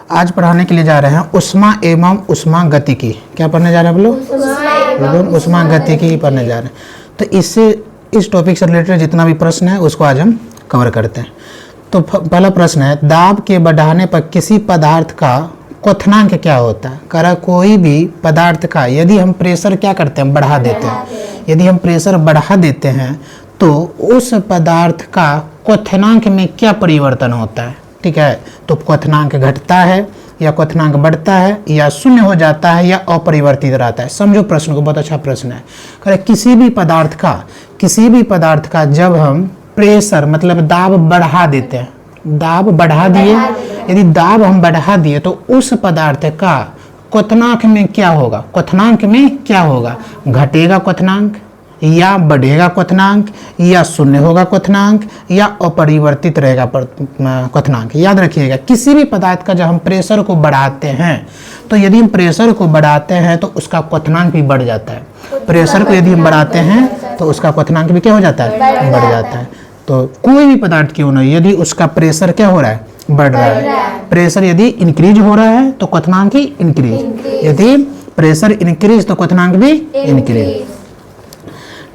आज पढ़ाने के लिए जा रहे हैं ऊष्मा एवं ऊष्मागतिकी। क्या पढ़ने जा रहे हैं आप लोग? ऊष्मागतिकी पढ़ने जा रहे हैं। तो इससे इस टॉपिक से रिलेटेड जितना भी प्रश्न है उसको आज हम कवर करते हैं। तो पहला प्रश्न है, दाब के बढ़ाने पर किसी पदार्थ का क्वथनांक क्या होता है? कह रहा कोई भी पदार्थ का यदि हम प्रेशर क्या करते हैं, बढ़ा देते हैं, यदि हम प्रेशर बढ़ा देते हैं तो उस पदार्थ का क्वथनांक में क्या परिवर्तन होता है? ठीक है, तो क्वथनांक घटता है या क्वथनांक बढ़ता है या शून्य हो जाता है या अपरिवर्तित रहता है। समझो प्रश्न को, बहुत अच्छा प्रश्न है। कह रहे किसी भी पदार्थ का जब हम प्रेशर मतलब दाब बढ़ा देते हैं, दाब बढ़ा दिए, यदि दाब हम बढ़ा दिए तो उस पदार्थ का क्वथनांक में क्या होगा? क्वथनांक में क्या होगा? घटेगा क्वथनांक या बढ़ेगा क्वथनांक या शून्य होगा क्वथनांक या अपरिवर्तित रहेगा क्वथनांक। याद रखिएगा, किसी भी पदार्थ का जब हम प्रेशर को बढ़ाते हैं तो यदि हम प्रेशर को बढ़ाते हैं तो उसका क्वथनांक भी बढ़ जाता है। प्रेशर को यदि हम बढ़ाते हैं तो उसका क्वथनांक भी क्या हो जाता है? बढ़ जाता है। तो कोई भी पदार्थ क्यों ना, यदि उसका प्रेशर क्या हो रहा है? बढ़ रहा है। प्रेशर यदि इंक्रीज हो रहा है तो क्वथनांक ही इंक्रीज, यदि प्रेशर इंक्रीज तो क्वथनांक भी इंक्रीज।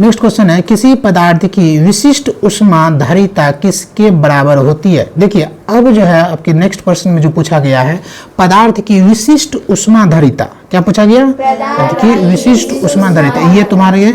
नेक्स्ट क्वेश्चन है, किसी पदार्थ की विशिष्ट ऊष्माधारिता किसके बराबर होती है? देखिए अब जो है आपके नेक्स्ट प्रश्न में जो पूछा गया है, पदार्थ की विशिष्ट ऊष्माधारिता। क्या पूछा गया? पदार्थ की विशिष्ट ऊष्माधारिता। ये तुम्हारे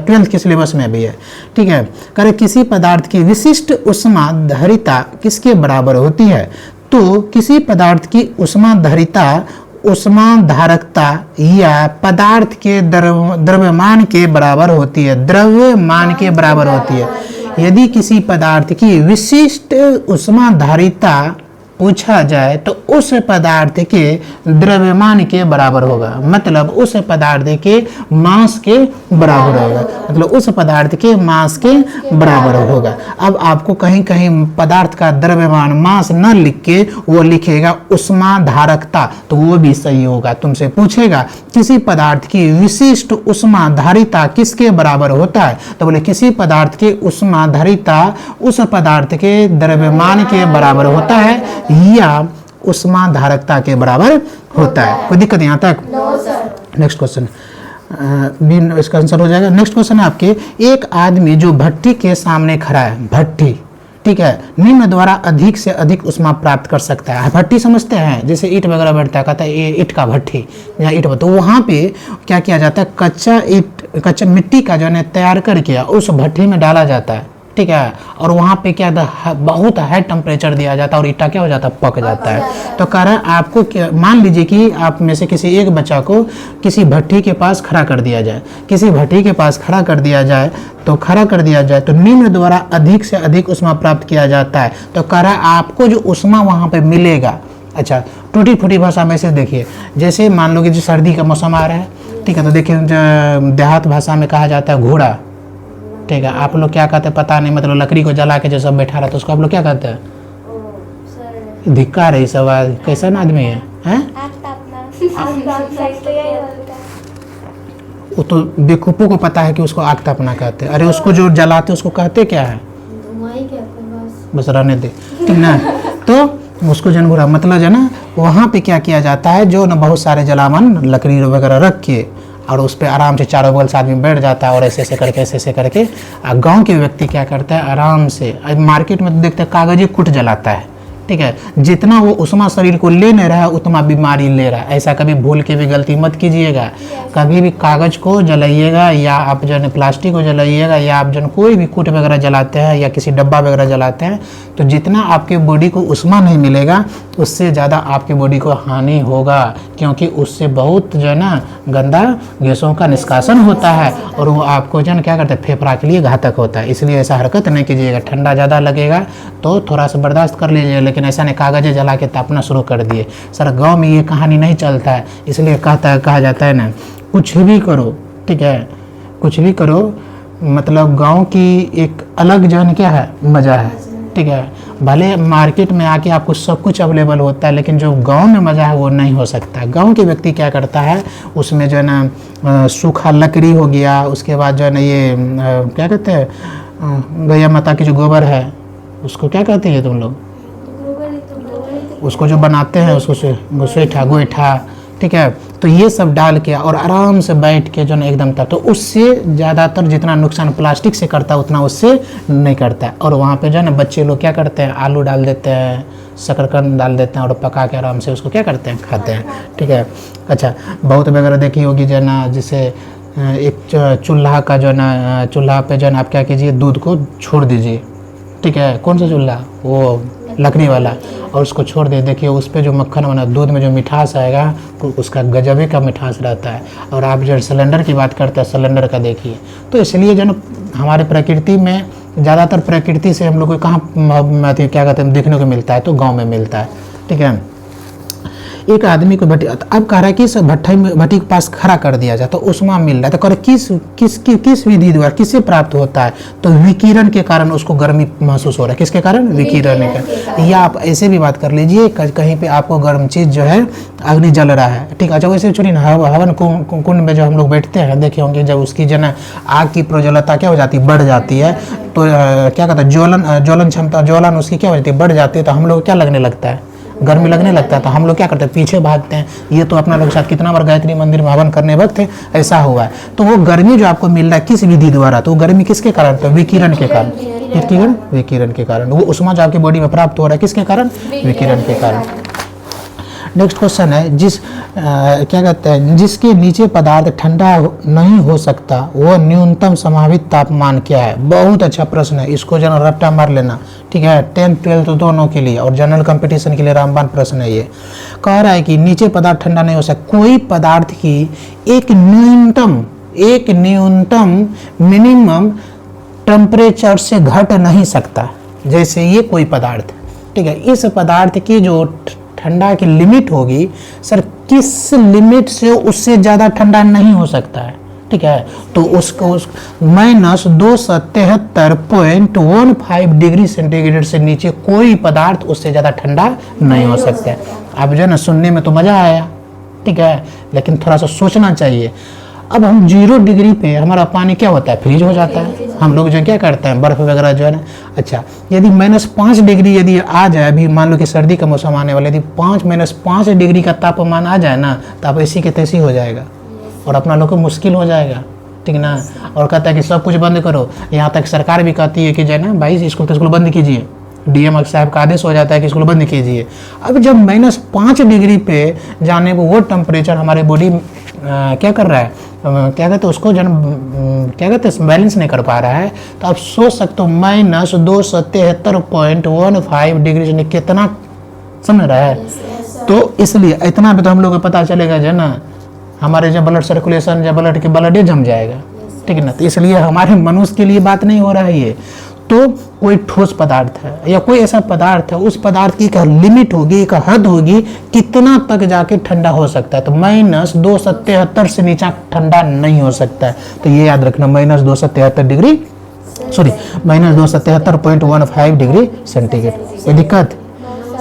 12th के सिलेबस में भी है। ठीक है, करे किसी पदार्थ की विशिष्ट ऊष्माधारिता किसके बराबर होती है? तो किसी पदार्थ की ऊष्माधारिता ऊष्माधारकता या पदार्थ के द्रव्यमान के बराबर होती है। द्रव्यमान के बराबर होती है। यदि किसी पदार्थ की विशिष्ट ऊष्माधारिता पूछा जाए तो उस पदार्थ के द्रव्यमान के बराबर होगा, मतलब उस पदार्थ के मास के बराबर होगा, मतलब उस पदार्थ के मास के बराबर होगा। अब आपको कहीं कहीं पदार्थ का द्रव्यमान मास न लिख के वो लिखेगा ऊष्माधारकता, तो वो भी सही होगा। तुमसे पूछेगा किसी पदार्थ की विशिष्ट ऊष्माधारिता किसके बराबर होता है, तो बोले किसी पदार्थ की ऊष्माधारिता उस पदार्थ के द्रव्यमान के बराबर होता है या ऊष्माधारकता के बराबर होता है। कोई दिक्कत यहाँ तक? नेक्स्ट क्वेश्चन भी इसका आंसर हो जाएगा। नेक्स्ट क्वेश्चन है आपके, एक आदमी जो भट्टी के सामने खड़ा है, भट्टी, ठीक है, निम्न द्वारा अधिक से अधिक ऊष्मा प्राप्त कर सकता है। भट्टी समझते हैं, जैसे ईंट वगैरह बैठता है, कहता है ये ईंट का भट्टी या ईंट, तो वहाँ पे क्या किया जाता है, कच्चा मिट्टी का जो है तैयार करके उस भट्टी में डाला जाता है। ठीक है, और वहाँ पे क्या बहुत हाई टेम्परेचर दिया जाता है और ईटा क्या हो जाता है, पक जाता है। तो कह रहा है आपको क्या, मान लीजिए कि आप में से किसी एक बच्चा को किसी भट्टी के पास खड़ा कर दिया जाए, किसी भट्टी के पास खड़ा कर दिया जाए तो निम्न द्वारा अधिक से अधिक ऊष्मा प्राप्त किया जाता है। तो कह रहा है आपको जो ऊष्मा वहाँ पे मिलेगा, अच्छा टूटी फूटी भाषा में से देखिए, जैसे मान लो कि जो सर्दी का मौसम आ रहा है, ठीक है, तो देखिए देहात भाषा में कहा जाता है घोड़ा। ठीक है, आप लोग क्या कहते हैं पता नहीं, मतलब लकड़ी को जला के जो सब बैठा रहा था उसको आप लोग क्या कहते हैं? धिक्कार है सब, कैसा ना आदमी है, हैं? वो तो बेवकूफ़ों को पता है कि उसको आग तापना कहते हैं। अरे उसको जो जलाते उसको कहते क्या है? बस रहने दे, ठीक ना। तो उसको जन बुरा मतलब जो है ना, वहाँ पे क्या किया जाता है, जो ना बहुत सारे जलावन लकड़ी वगैरह रख के और उस पर आराम से चारों बगल से आदमी बैठ जाता है और ऐसे करके गांव के व्यक्ति क्या करता है, आराम से, मार्केट में देखते हैं कागज ही कुट जलाता है। ठीक है, जितना वो ऊष्मा शरीर को ले नहीं रहा है उतना बीमारी ले रहा है। ऐसा कभी भूल के भी गलती मत कीजिएगा। कभी भी कागज को जलाइएगा या आप जो है प्लास्टिक को जलाइएगा या आप जो कोई भी कूट वगैरह जलाते हैं या किसी डब्बा वगैरह जलाते हैं, तो जितना आपके बॉडी को ऊष्मा नहीं मिलेगा उससे ज़्यादा आपकी बॉडी को हानि होगा, क्योंकि उससे बहुत जो है ना गंदा गैसों का निष्कासन होता है और वो आपको जो है क्या करते हैं, फेफड़ा के लिए घातक होता है। इसलिए ऐसा हरकत नहीं कीजिएगा। ठंडा ज़्यादा लगेगा तो थोड़ा सा बर्दाश्त कर लीजिए, लेकिन ऐसा नहीं कागज़ जला के तापना शुरू कर दिए। सर गांव में ये कहानी नहीं चलता है, इसलिए कहा जाता है ना, कुछ भी करो, ठीक है, कुछ भी करो, मतलब गांव की एक अलग जन क्या है, मज़ा है। ठीक है, भले मार्केट में आके आपको सब कुछ अवेलेबल होता है, लेकिन जो गांव में मज़ा है वो नहीं हो सकता। गांव के व्यक्ति क्या करता है, उसमें जो है ना सूखा लकड़ी हो गया, उसके बाद जो है ना ये क्या कहते हैं, गैया माता की जो गोबर है उसको क्या कहते हैं तुम लोग? उसको जो बनाते हैं उसको गोईठा गोईठा, ठीक है। तो ये सब डाल के और आराम से बैठ के जो ना एकदम तक, तो उससे ज़्यादातर जितना नुकसान प्लास्टिक से करता है उतना उससे नहीं करता है। और वहाँ पे जो है ना बच्चे लोग क्या करते हैं, आलू डाल देते हैं, शकरकंद डाल देते हैं और पका के आराम से उसको क्या करते हैं, खाते हैं, ठीक है। अच्छा, बहुत वगैरह देखी होगी जो है ना, जैसे एक चूल्हा का जो है ना, चूल्हा पे जो है ना आप क्या कीजिए, दूध को छोड़ दीजिए, ठीक है। कौन सा चूल्हा, वो लकड़ी वाला, और उसको छोड़ दे, देखिए उस पर जो मक्खन बना, दूध में जो मिठास आएगा उसका गजबे का मिठास रहता है। और आप जो सिलेंडर की बात करते हैं, सिलेंडर का देखिए, तो इसलिए जो ना हमारे प्रकृति में ज़्यादातर प्रकृति से हम लोग को कहाँ क्या कहते हैं देखने को मिलता है, तो गाँव में मिलता है, ठीक है। एक आदमी को भट्टी, अब कह रहा है कि इस भट्टी के पास खड़ा कर दिया जाए तो उष्मा मिल रहा है, तो कह रहे किस विधि द्वारा, किससे प्राप्त होता है, तो विकिरण के कारण उसको गर्मी महसूस हो रहा है। किसके कारण, विकिरण के। या आप ऐसे भी बात कर लीजिए, कहीं पे आपको गर्म चीज़ जो है, अग्नि जल रहा है, ठीक है। अच्छा, वैसे छोड़िए ना, हवन कुंड में जो हम लोग बैठते हैं, देखे होंगे, जब उसकी जो है आग की प्रज्वलता क्या हो जाती है, बढ़ जाती है, तो क्या कहता है, ज्वलन क्षमता, ज्वलन उसकी क्या हो जाती है, बढ़ जाती है, तो हम लोग क्या लगने लगता है, गर्मी लगने लगता है, तो हम लोग क्या करते हैं, पीछे भागते हैं। ये तो अपना लोग साथ कितना बार गायत्री मंदिर में हवन करने वक्त ऐसा हुआ है। तो वो गर्मी जो आपको मिल रहा है किस विधि द्वारा, तो वो गर्मी किसके कारण, तो विकिरण के कारण, विकिरण के कारण। वो उष्मा जो आपकी बॉडी में प्राप्त हो रहा है किसके कारण, विकिरण के कारण। नेक्स्ट क्वेश्चन है, क्या कहते हैं, जिसके नीचे पदार्थ ठंडा नहीं हो सकता वो न्यूनतम संभावित तापमान क्या है। बहुत अच्छा प्रश्न है, इसको जरा रट्टा मार लेना, ठीक है। 10th 12th दोनों के लिए और जनरल कंपटीशन के लिए रामबाण प्रश्न है ये। कह रहा है कि नीचे पदार्थ ठंडा नहीं हो सकता, कोई पदार्थ की एक न्यूनतम मिनिमम टेम्परेचर से घट नहीं सकता। जैसे ये कोई पदार्थ, ठीक है, इस पदार्थ की जो ठंडा की लिमिट होगी, सर किस लिमिट से उससे ज़्यादा ठंडा नहीं हो सकता है, ठीक है। तो उसको -273.15 डिग्री सेंटीग्रेड से नीचे कोई पदार्थ उससे ज़्यादा ठंडा नहीं हो सकता है। अब जो है ना सुनने में तो मज़ा आया, ठीक है, लेकिन थोड़ा सा सोचना चाहिए। अब हम 0 डिग्री पे हमारा पानी क्या होता है, फ्रीज हो जाता है। हम लोग जो क्या करते हैं, बर्फ़ वगैरह जो है ना, अच्छा यदि -5 डिग्री यदि आ जाए, अभी मान लो कि सर्दी का मौसम आने वाला, यदि -5 डिग्री का तापमान आ जाए ना, तो आप ऐसी के तैसी हो जाएगा और अपना लोग को मुश्किल हो जाएगा, ठीक ना। और कहता है कि सब कुछ बंद करो, यहाँ तक सरकार भी कहती है कि जो है ना भाई स्कूल बंद कीजिए, डीएम साहब का आदेश हो जाता है कि स्कूल बंद कीजिए। अब जब -5 डिग्री पे जाने वो टेम्परेचर हमारे बॉडी क्या कर रहा है, क्या कहते हैं उसको जन क्या कहते हैं बैलेंस नहीं कर पा रहा है, तो आप सोच सकते हो -273.15 डिग्री से कितना समझ रहा है। तो इसलिए इतना भी तो हम लोग को पता चलेगा जो ना, हमारे जो ब्लड सर्कुलेशन या ब्लड जम जाएगा, ठीक है ना। तो इसलिए हमारे मनुष्य के लिए बात नहीं हो रहा है ये। तो कोई ठोस पदार्थ है या कोई ऐसा पदार्थ है, उस पदार्थ की एक लिमिट होगी, एक हद होगी, कितना तक जाके ठंडा हो सकता है। तो -273 से नीचे ठंडा नहीं हो सकता है। तो ये याद रखना, -273.15 डिग्री सेंटीग्रेड। कोई दिक्कत,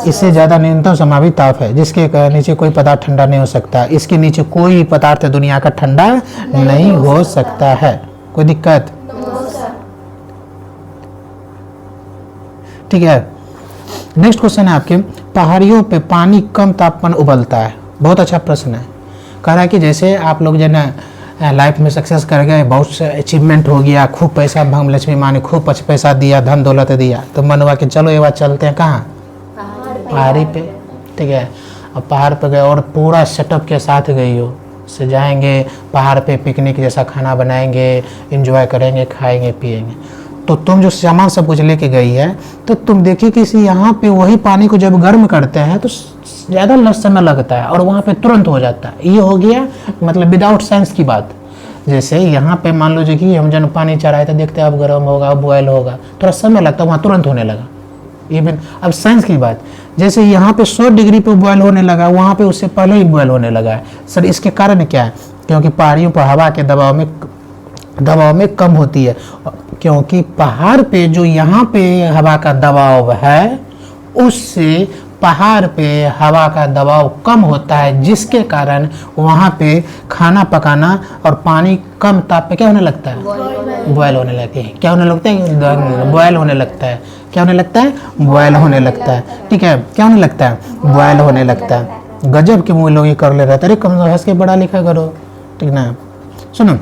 इससे ज़्यादा न्यूनतम संभावित ताप है जिसके नीचे कोई पदार्थ ठंडा नहीं हो सकता। इसके नीचे कोई पदार्थ दुनिया का ठंडा नहीं हो सकता है। कोई दिक्कत, ठीक है। नेक्स्ट क्वेश्चन है आपके, पहाड़ियों पे पानी कम तापमान उबलता है। बहुत अच्छा प्रश्न है। कह रहा है कि जैसे आप लोग जो है लाइफ में सक्सेस कर गए, बहुत से अचीवमेंट हो गया, खूब पैसा भगवान लक्ष्मी माँ ने खूब पैसा दिया, धन दौलत दिया, तो मनवा के चलो ये बात चलते हैं कहाँ, पहाड़ी पे, ठीक है। अब पहाड़ पे गए और पूरा सेटअप के साथ गई हो, से जाएंगे पहाड़ पे, पिकनिक जैसा खाना बनाएंगे, एंजॉय करेंगे, खाएंगे पिएंगे। तो तुम जो सामान सब कुछ लेके गई है, तो तुम देखिए कि यहाँ पे वही पानी को जब गर्म करते हैं तो ज़्यादा समय लगता है और वहाँ पे तुरंत हो जाता है। ये हो गया मतलब विदाउट साइंस की बात। जैसे यहाँ पे मान लो कि हम जब पानी चढ़ाए तो देखते हैं अब गर्म होगा, अब बॉयल होगा, थोड़ा समय लगता है, वहाँ तुरंत होने लगा। इवन अब साइंस की बात, जैसे यहाँ पे 100 डिग्री पे बॉयल होने लगा, वहाँ पे उससे पहले ही बॉयल होने लगा है। सर इसके कारण क्या है? क्योंकि पहाड़ियों पर हवा के दबाव में कम होती है, क्योंकि पहाड़ पे जो यहाँ पे हवा का दबाव है उससे पहाड़ पे हवा का दबाव कम होता है, जिसके कारण वहाँ पे खाना पकाना और पानी कम ताप पे क्या होने लगता है, बॉयल होने लगते हैं। क्या होने लगता है? बॉयल होने लगता है। क्या होने लगता है, बॉयल होने लगता है। ठीक है, क्या होने लगता है, बॉयल होने लगता है। गजब के मुँह लोग ये कर ले रहे थे, अरे कम हंस के बड़ा लिखा करो, ठीक ना। सुनो,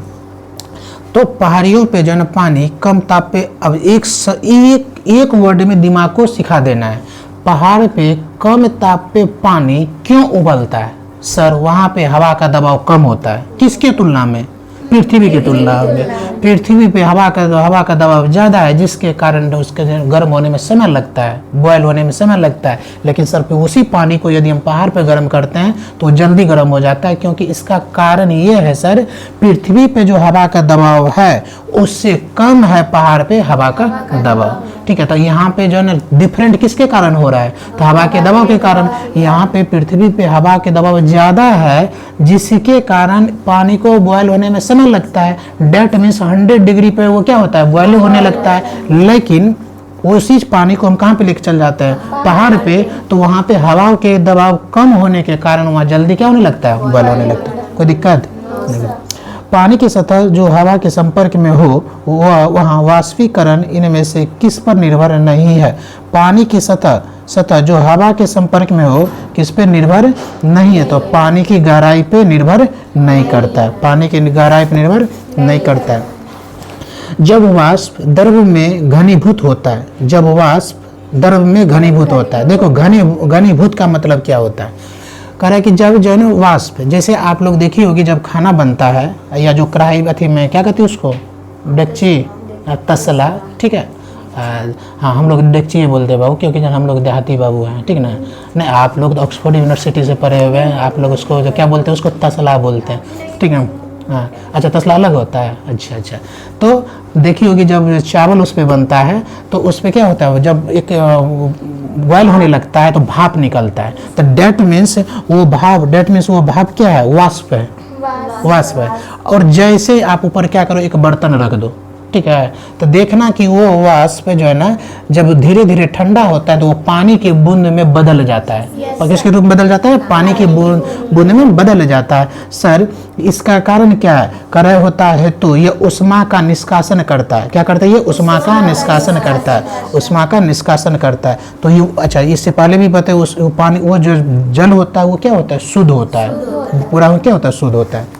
तो पहाड़ियों पे जो है ना पानी कम ताप पे, अब एक वर्ड में दिमाग को सिखा देना है, पहाड़ पे कम ताप पे पानी क्यों उबलता है? सर वहाँ पे हवा का दबाव कम होता है, किसके तुलना में, पृथ्वी की तुलना में। पृथ्वी पे हवा का दबाव ज़्यादा है, जिसके कारण उसके गर्म होने में समय लगता है, बॉयल होने में समय लगता है। लेकिन सर पे उसी पानी को यदि हम पहाड़ पे गर्म करते हैं तो जल्दी गर्म हो जाता है, क्योंकि इसका कारण ये है सर, पृथ्वी पे जो हवा का दबाव है उससे कम है पहाड़ पे हवा का दबाव। ठीक है, तो यहाँ पे जो है ना डिफरेंट किसके कारण हो रहा है, तो हवा के दबाव के कारण। यहाँ पे पृथ्वी पे हवा के दबाव ज़्यादा है, जिसके कारण पानी को बॉयल होने में समय लगता है। डेट मीन्स 100 डिग्री पे वो क्या होता है, बॉयल होने लगता है। लेकिन उसी पानी को हम कहाँ पे लेके चल जाते हैं, पहाड़ पे, तो वहाँ पे हवा के दबाव कम होने के कारण वहाँ जल्दी क्या होने लगता है, बॉयल होने लगता है। कोई दिक्कत नहीं। पानी की सतह जो हवा के संपर्क में हो वहाँ वाष्पीकरण इनमें से किस पर निर्भर नहीं है। पानी की सतह जो हवा के संपर्क में हो किस पे निर्भर नहीं है, तो पानी की गहराई पे निर्भर नहीं करता है, पानी की गहराई पे निर्भर नहीं करता है। जब वाष्प द्रव में घनीभूत होता है, जब वाष्प द्रव में घनीभूत होता है, देखो घनीभूत का मतलब क्या होता है, कह रहा है कि जब जो है ना वाष्प, जैसे आप लोग देखी होगी जब खाना बनता है या जो कढ़ाई अथी में क्या कहते हैं उसको, डेगची, तसला, ठीक है, हाँ हम लोग डेगची बोलते हैं बाबू, क्योंकि हम लोग देहाती बाबू हैं, ठीक ना। नहीं आप लोग तो ऑक्सफोर्ड यूनिवर्सिटी से पढ़े हुए हैं, आप लोग उसको जो क्या बोलते हैं, उसको तसला बोलते हैं, ठीक है। हाँ अच्छा, तसला अलग होता है, अच्छा। तो देखी होगी जब चावल उस पर बनता है तो उस पर क्या होता है, जब एक बॉयल होने लगता है तो भाप निकलता है, तो डेट मीन्स वो भाप क्या है, वाष्प है। और जैसे आप ऊपर क्या करो, एक बर्तन रख दो, ठीक है, तो देखना कि वो वाष्प जो है ना जब धीरे धीरे ठंडा होता है तो वो पानी की बूंद में बदल जाता है। और किसके रूप में बदल जाता है, पानी की बूंद में बदल जाता है। सर इसका कारण क्या है, क्रय होता है तो ये उष्मा का निष्कासन करता है। क्या करता है, ये उष्मा का निष्कासन करता है, उष्मा का निष्कासन करता है। तो ये अच्छा, इससे पहले भी बताए उस पानी, वो जो जल होता है वो क्या होता है, शुद्ध होता है, पूरा क्या होता है, शुद्ध होता है।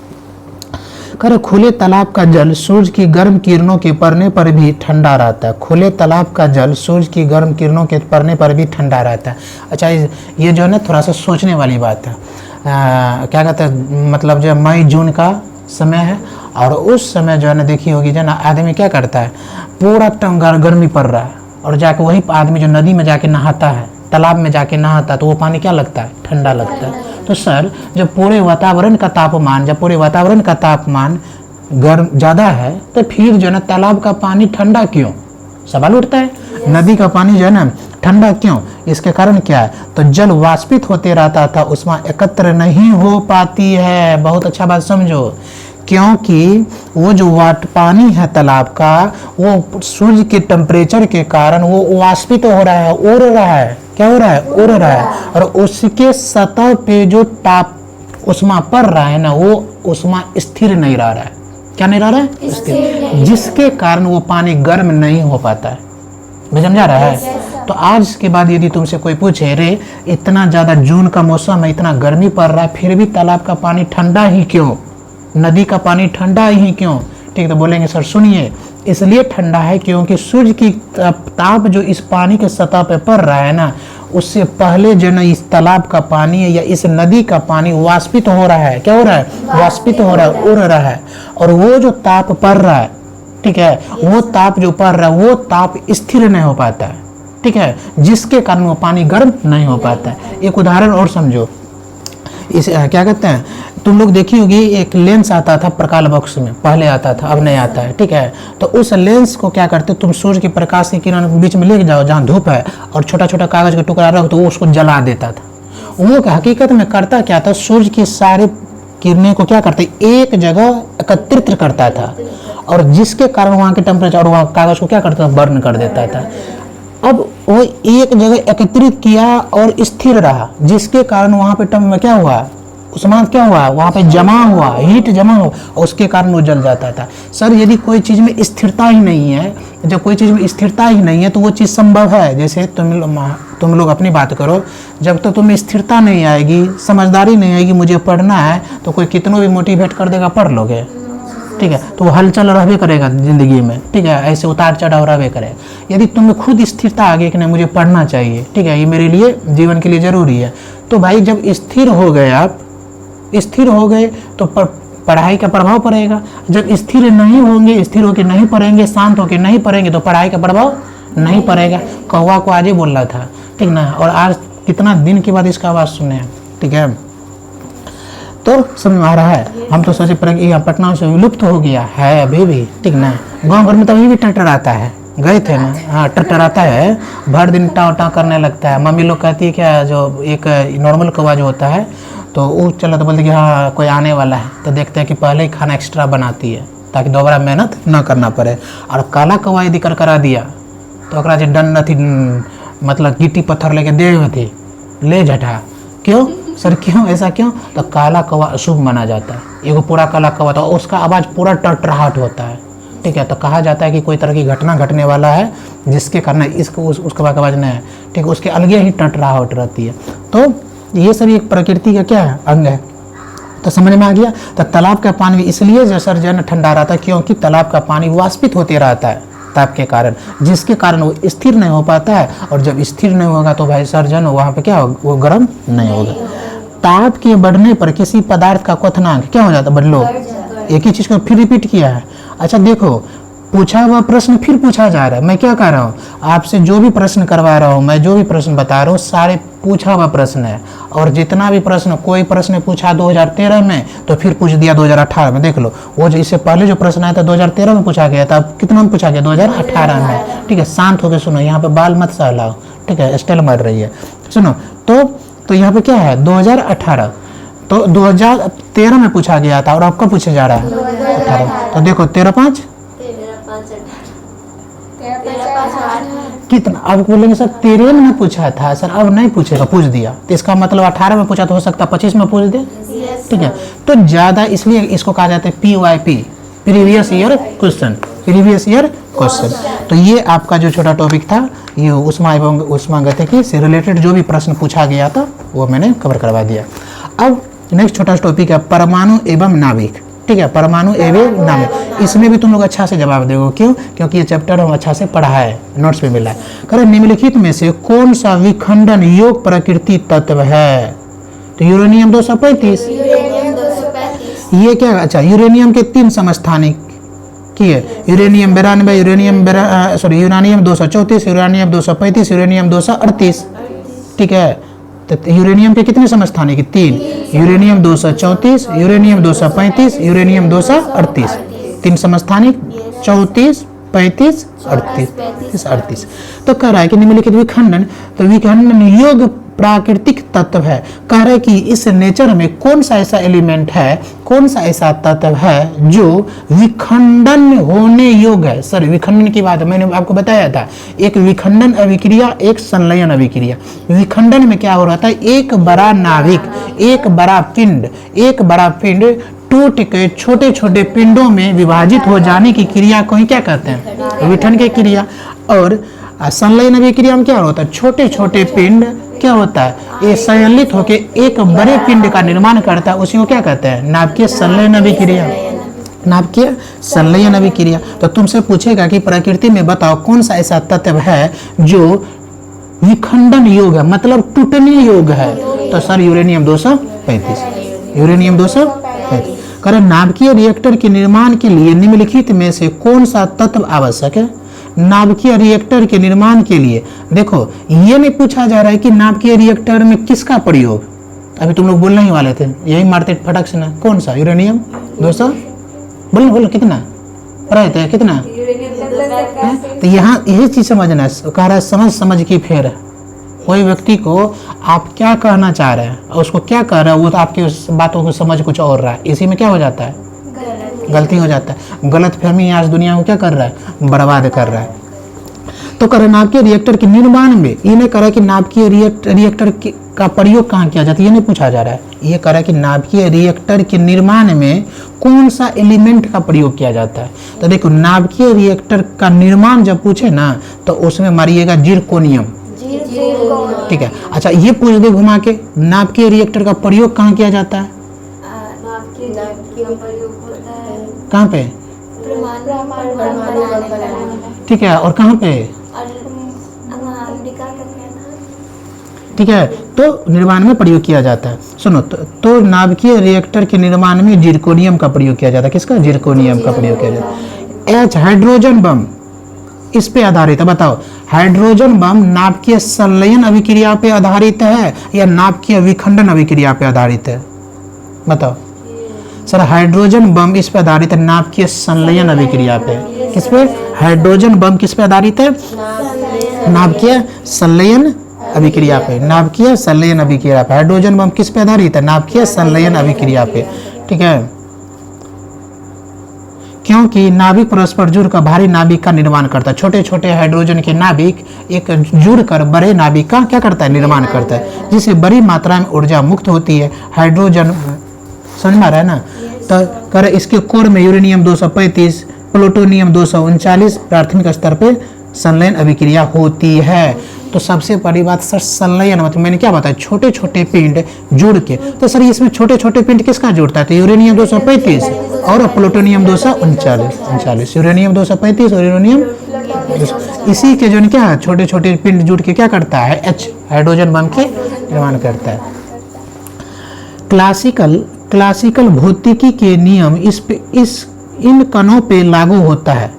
कर खुले तालाब का जल सूरज की गर्म किरणों के पड़ने पर भी ठंडा रहता है। खुले तालाब का जल सूरज की गर्म किरणों के पड़ने पर भी ठंडा रहता है। अच्छा, ये जो है ना थोड़ा सा सोचने वाली बात है। क्या कहते हैं, मतलब जो मई जून का समय है और उस समय जो है ना देखी होगी जो ना आदमी क्या करता है, पूरा गर्मी पड़ रहा है और जाके वही आदमी जो नदी में जाके नहाता है, तालाब में जाके नहाता है, तो वो पानी क्या लगता है, ठंडा लगता है। तो सर जब पूरे वातावरण का तापमान गर्म ज़्यादा है तो फिर जो है ना तालाब का पानी ठंडा क्यों, सवाल उठता है। नदी का पानी जो है ना ठंडा क्यों, इसके कारण क्या है, तो जल वाष्पित होते रहता था, उसमें एकत्र नहीं हो पाती है। बहुत अच्छा बात समझो, क्योंकि वो जो पानी है तालाब का, वो सूर्य के टेम्परेचर के कारण वो वाष्पित हो रहा है, उड़ रहा है। क्या हो रहा है, उड़ रहा है। और उसके सतह पे जो ताप उष्मा पड़ रहा है ना, वो उष्मा स्थिर नहीं रह रहा है। क्या नहीं रह रहा है, स्थिर, जिसके कारण वो पानी गर्म नहीं हो पाता है। समझा रहा है। तो आज के बाद यदि तुमसे कोई पूछे, रे इतना ज़्यादा जून का मौसम है, इतना गर्मी पड़ रहा है, फिर भी तालाब का पानी ठंडा ही क्यों, नदी का पानी ठंडा ही क्यों, ठीक, तो बोलेंगे सर सुनिए, इसलिए ठंडा है क्योंकि सूर्य की ताप जो इस पानी के सतह पे पड़ रहा है ना, उससे पहले जो ना इस तालाब का पानी या इस नदी का पानी वाष्पित हो रहा है। क्या हो रहा है, वाष्पित हो रहा है, उड़ रहा है। और वो जो ताप पड़ रहा है, ठीक है, वो ताप जो पड़ रहा है वो ताप स्थिर नहीं हो पाता है, ठीक है, जिसके कारण वो पानी गर्म नहीं हो पाता है। एक उदाहरण और समझो, इस क्या कहते हैं, तुम लोग देखी होगी एक लेंस आता था प्रकाश बॉक्स में, पहले आता था, अब नहीं आता है, ठीक है। तो उस लेंस को क्या करते, तुम सूर्य की प्रकाश की किरण बीच में ले जाओ जहाँ धूप है और छोटा छोटा कागज का टुकड़ा रखो तो वो उसको जला देता था। वो हकीकत में करता क्या था, सूर्य की सारे किरणें को क्या करते, एक जगह एकत्रित करता था और जिसके कारण वहाँ के टेम्परेचर और वहाँ कागज को क्या करता था, बर्न कर देता था। अब वो एक जगह एकत्रित किया और स्थिर रहा, जिसके कारण वहाँ पे क्या हुआ, उष्मा क्या हुआ, वहाँ पे जमा हुआ, हीट जमा हुआ और उसके कारण वो जल जाता था। सर यदि कोई चीज़ में स्थिरता ही नहीं है, जब कोई चीज़ में स्थिरता ही नहीं है तो वो चीज़ संभव है। जैसे तुम लोग अपनी बात करो, जब तो तुम्हें स्थिरता नहीं आएगी, समझदारी नहीं आएगी, मुझे पढ़ना है, तो कोई कितनों भी मोटिवेट कर देगा, पढ़ लोगे, ठीक है, तो वो हलचल रहबे करेगा ज़िंदगी में, ठीक है, ऐसे उतार चढ़ाव रहबे करेगा। यदि तुम्हें खुद स्थिरता आ गई कि नहीं मुझे पढ़ना चाहिए, ठीक है, ये मेरे लिए जीवन के लिए ज़रूरी है, तो भाई जब स्थिर हो गए आप, स्थिर हो गए तो पढ़ाई का प्रभाव पड़ेगा। जब स्थिर नहीं होंगे, स्थिर होकर नहीं पढ़ेंगे, शांत होकर नहीं पढ़ेंगे तो पढ़ाई का प्रभाव नहीं पड़ेगा। कौवा को आज ही बोल रहा था, ठीक ना, और आज कितना दिन के बाद इसका आवाज़ सुने, ठीक है, तो समझ में आ रहा है। हम तो सोचे पटना से विलुप्त हो गया है अभी भी, ठीक ना, गांव घर में तो अभी भी टरटराता है, गए थे ना, हाँ टरटराता है, भर दिन टाव टाव करने लगता है। मम्मी लोग कहती है क्या, जो एक नॉर्मल कौवा जो होता है तो वो चला तो बोलते कि हाँ कोई आने वाला है, तो देखते हैं कि पहले ही खाना एक्स्ट्रा बनाती है ताकि दोबारा मेहनत ना करना पड़े। और काला कौवा यदि कर करा दिया तो ओकरा जे डन थी, मतलब गिट्टी पत्थर लेके दे थी, ले झटा। क्यों सर, क्यों ऐसा क्यों? तो काला कौवा अशुभ माना जाता है। एगो पूरा काला कौवा तो उसका आवाज़ पूरा टटराहट होता है, ठीक है, तो कहा जाता है कि कोई तरह की घटना घटने वाला है जिसके कारण इसको उसके बाद आवाज़ नहीं है, ठीक है, उसके अलगे ही टटराहट रहती है। तो ये सभी एक प्रकृति का क्या है, अंग है। तो समझ में आ गया। तो तालाब का पानी इसलिए जो सर जन ठंडा रहता है क्योंकि तालाब का पानी वाष्पित होते रहता है ताप के कारण, जिसके कारण वो स्थिर नहीं हो पाता है, और जब स्थिर नहीं होगा तो भाई सर्जन वहाँ पे क्या होगा, वो गर्म नहीं होगा। ताप के बढ़ने पर किसी पदार्थ का क्वथनांक क्या हो जाता है, बदलो। एक ही चीज़ को फिर रिपीट किया है। अच्छा देखो, पूछा हुआ प्रश्न फिर पूछा जा रहा है। मैं क्या कर रहा हूँ, आपसे जो भी प्रश्न करवा रहा हूँ, मैं जो भी प्रश्न बता रहा हूँ, सारे पूछा हुआ प्रश्न है। और जितना भी प्रश्न, कोई प्रश्न पूछा 2013 में तो फिर पूछ दिया 2018 में, देख लो। वो जो इससे पहले जो प्रश्न आया था 2013 में पूछा गया था, अब कितना में पूछा गया, 2018 में, ठीक है। शांत होकर सुनो, यहाँ पे बाल मत सहलाओ, ठीक है, स्टाइल मार रही है, सुनो। तो यहाँ पे क्या है, 2018, तो 2013 में पूछा गया था और अब कब पूछा जा रहा है, 18। तो देखो 13×5 कितना, अब बोलेंगे सर 13 में पूछा था सर, अब नहीं पूछेगा, पूछ दिया, तो इसका मतलब 18 में पूछा तो हो सकता है 25 में पूछ दे, ठीक है। तो ज़्यादा इसलिए इसको कहा जाता है PYP, previous year question, previous year question. तो ये आपका जो छोटा टॉपिक था, ये ऊष्मा एवं ऊष्मागतिकी से रिलेटेड जो भी प्रश्न पूछा गया था वो मैंने कवर करवा दिया। अब नेक्स्ट छोटा टॉपिक है परमाणु एवं नाभिक, ठीक है, परमाणु एवं नाभिक। इसमें भी तुम लोग अच्छा से जवाब दोगे, क्यों? क्योंकि ये चैप्टर हम अच्छा से पढ़ा है, नोट्स में मिला है। करें, निम्नलिखित में से कौन सा विखंडन योग्य प्रकृति तत्व है? तो यूरेनियम 235, ये क्या, अच्छा यूरेनियम के 3 समस्थानिक किए, यूरेनियम 92, यूरेनियम 234, यूरेनियम 235, यूरेनियम 238, ठीक है। तो यूरेनियम के कितने समस्थानिक, 3, यूरेनियम 234, यूरेनियम 235, यूरेनियम 238, 3 समस्थानिक, 34, 35, 38। तो कह रहा है कि निम्नलिखित विखंडन, तो विखंडन योग्य प्राकृतिक तत्व है। कह रहे कि इस नेचर में कौन सा ऐसा एलिमेंट है, कौन सा ऐसा तत्व है जो विखंडन होने योग्य है। सर विखंडन की बात मैंने आपको बताया था, एक विखंडन अभिक्रिया, एक संलयन अभिक्रिया। विखंडन में क्या हो रहा था, एक बड़ा नाभिक, एक बड़ा पिंड टूट के छोटे छोटे पिंडों में विभाजित हो जाने की क्रिया को ही क्या कहते हैं, विखंडन की क्रिया। और संलयन अभिक्रिया में क्या होता है, छोटे छोटे पिंड क्या होता है, ये संलयित होकर एक बड़े पिंड का निर्माण करता है, उसी को क्या कहते हैं, नाभिकीय संलयन अभिक्रिया, नाभिकीय संलयन अभिक्रिया। तो तुमसे पूछेगा कि प्रकृति में बताओ कौन सा ऐसा तत्व है जो विखंडन योग्य है, मतलब टूटने योग्य है। तो सर यूरेनियम 235, यूरेनियम 235। कारण नाभिकीय रिएक्टर के निर्माण के लिए निम्नलिखित में से कौन सा तत्व आवश्यक है? नाभिकीय रिएक्टर के निर्माण के लिए देखो, ये नहीं पूछा जा रहा है कि नाभिकीय रिएक्टर में किसका प्रयोग, अभी तुम लोग बोलने ही वाले थे, यही मारते फटक से ना, कौन सा, यूरेनियम 200, बोलो कितना पढ़ाए थे, कितना। तो यहाँ यही चीज समझना है, कह रहा है समझ की फेर। कोई व्यक्ति को आप क्या कहना चाह रहे हैं और उसको क्या कह रहे हैं, वो तो आपकी उस बातों को समझ कुछ और रहा है, इसी में क्या हो जाता है, गलती हो जाता है। गलत फहमी आज दुनिया को क्या कर रहा है, बर्बाद कर रहा है। तो कह रहे नाभिकीय रिएक्टर के निर्माण में, ये नहीं कह रहा कि नाभिकीय रिएक्टर का प्रयोग कहाँ किया जाता है, ये नहीं पूछा जा रहा है। ये कह रहा है कि नाभिकीय रिएक्टर के निर्माण में कौन सा एलिमेंट का प्रयोग किया जाता है। तो देखो नाभिकीय रिएक्टर का निर्माण जब पूछे ना तो उसमें मारिएगा जिरकोनियम, ठीक है। अच्छा ये पूछ दे घुमा के नाभिकीय रिएक्टर का प्रयोग कहाँ किया जाता है, कहाँ पे, ठीक है, और कहाँ पे, ठीक है। तो निर्माण में प्रयोग किया जाता है। सुनो तो नाभिकीय रिएक्टर के निर्माण में जिरकोनियम का प्रयोग किया जाता है। किसका, जिरकोनियम का प्रयोग किया जाता है। एच हाइड्रोजन बम इस पे आधारित है, बताओ हाइड्रोजन बम नाभिकीय संलयन अभिक्रिया पे आधारित है या नाभिकीय विखंडन अभिक्रिया पे आधारित है, बताओ सर। हाइड्रोजन बम इस पे आधारित है नाभिकीय संलयन अभिक्रिया पे। किस पे, हाइड्रोजन बम किस पे आधारित है, नाभिकीय संलयन अभिक्रिया पे, नाभिकीय संलयन अभिक्रिया पे। हाइड्रोजन बम किस पे आधारित है, नाभिकीय संलयन अभिक्रिया पे, ठीक है। क्योंकि नाभिक परस्पर जुड़कर भारी नाभिक का निर्माण करता है। छोटे छोटे हाइड्रोजन के नाभिक एक जुड़कर बड़े नाभिक का क्या करता है, निर्माण करता है, जिससे बड़ी मात्रा में ऊर्जा मुक्त होती है। हाइड्रोजन समझ में आ रहा है ना। तो कर इसके कोर में यूरेनियम 235, प्लूटोनियम 239 प्राथमिक स्तर पे संलयन अभिक्रिया होती है। तो सबसे बड़ी बात सर संलयन मतलब मैंने क्या बताया, छोटे छोटे पिंड जुड़ के। तो सर इसमें छोटे छोटे पिंड किसका जुड़ता है, तो यूरेनियम 235 और प्लूटोनियम 239, यूरेनियम 235 और यूरेनियम, इसी के जो क्या छोटे छोटे पिंड जुड़ के क्या करता है, एच हाइड्रोजन बम के निर्माण करता है। क्लासिकल भौतिकी के नियम इन कणों पे लागू होता है।